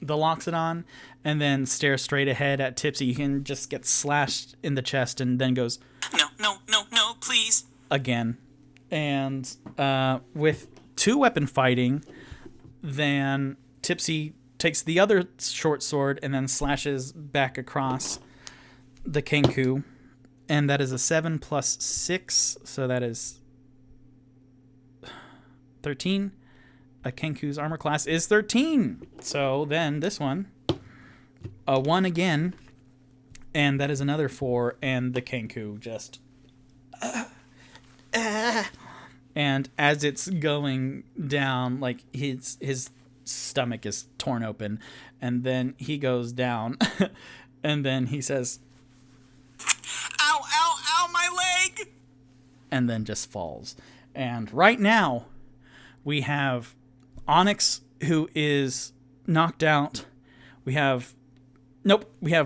Speaker 4: Loxodon, and then stares straight ahead at Tipsy. You can just get slashed in the chest, and then goes, no, please, again. And with 2 weapon fighting, then Tipsy takes the other short sword and then slashes back across the Kenku. And that is a 7 plus 6, so that is 13. A Kenku's armor class is 13. So then this one, a 1 again, and that is another 4, and the Kenku just... And as it's going down, like his stomach is torn open, and then he goes down, and then he says,
Speaker 3: Ow, ow, ow, my leg!
Speaker 4: and then just falls. And right now, we have Onyx, who is knocked out. We have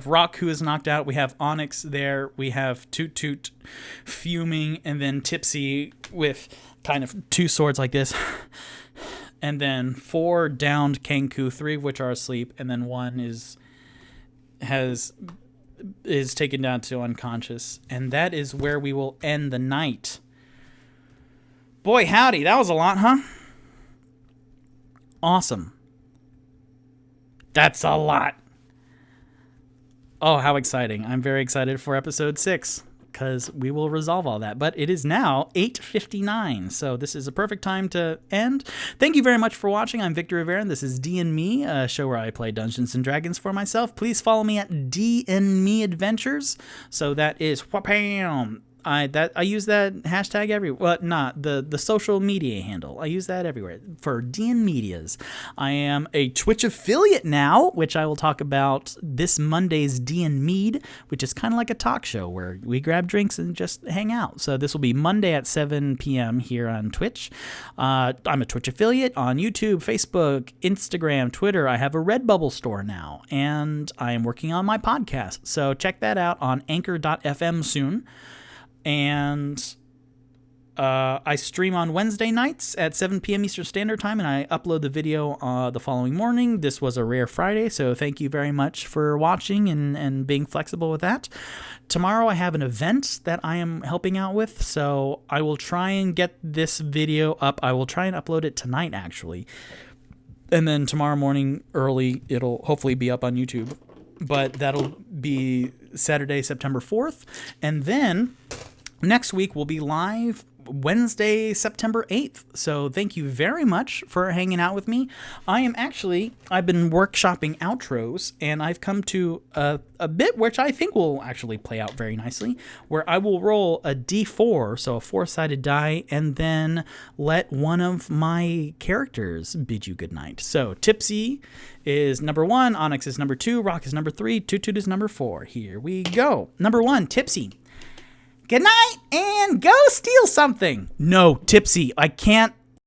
Speaker 4: Rock, who is knocked out. We have Onyx there. We have Tutut fuming, and then Tipsy with kind of two swords like this. And then 4 downed Kenku, 3 of which are asleep, and then 1 is taken down to unconscious. And that is where we will end the night. Boy, howdy, that was a lot, huh? Awesome. That's a lot. Oh, how exciting. I'm very excited for episode 6, because we will resolve all that. But it is now 8:59, so this is a perfect time to end. Thank you very much for watching. I'm Victor Rivera, and this is D&Me, a show where I play Dungeons & Dragons for myself. Please follow me at DnMeAdventures. So that is whapam. I use that hashtag everywhere. Well, not the social media handle. I use that everywhere for D&Medias. I am a Twitch affiliate now, which I will talk about this Monday's D&Me, which is kind of like a talk show where we grab drinks and just hang out. So this will be Monday at 7 p.m. here on Twitch. I'm a Twitch affiliate on YouTube, Facebook, Instagram, Twitter. I have a Redbubble store now, and I am working on my podcast. So check that out on anchor.fm soon. And I stream on Wednesday nights at 7 p.m. Eastern Standard Time, and I upload the video the following morning. This was a rare Friday, so thank you very much for watching and being flexible with that. Tomorrow I have an event that I am helping out with, so I will try and get this video up. I will try and upload it tonight, actually. And then tomorrow morning early, it'll hopefully be up on YouTube. But that'll be Saturday, September 4th. And then next week we'll be live Wednesday, September 8th. So thank you very much for hanging out with me. I've been workshopping outros, and I've come to a bit which I think will actually play out very nicely, where I will roll a d4, so a 4-sided die, and then let one of my characters bid you goodnight. So Tipsy is number 1, Onyx is number 2, Rock is number 3, Tutut is number 4. Here we go. Number 1, Tipsy. Good night, and go steal something. No, Tipsy, I can't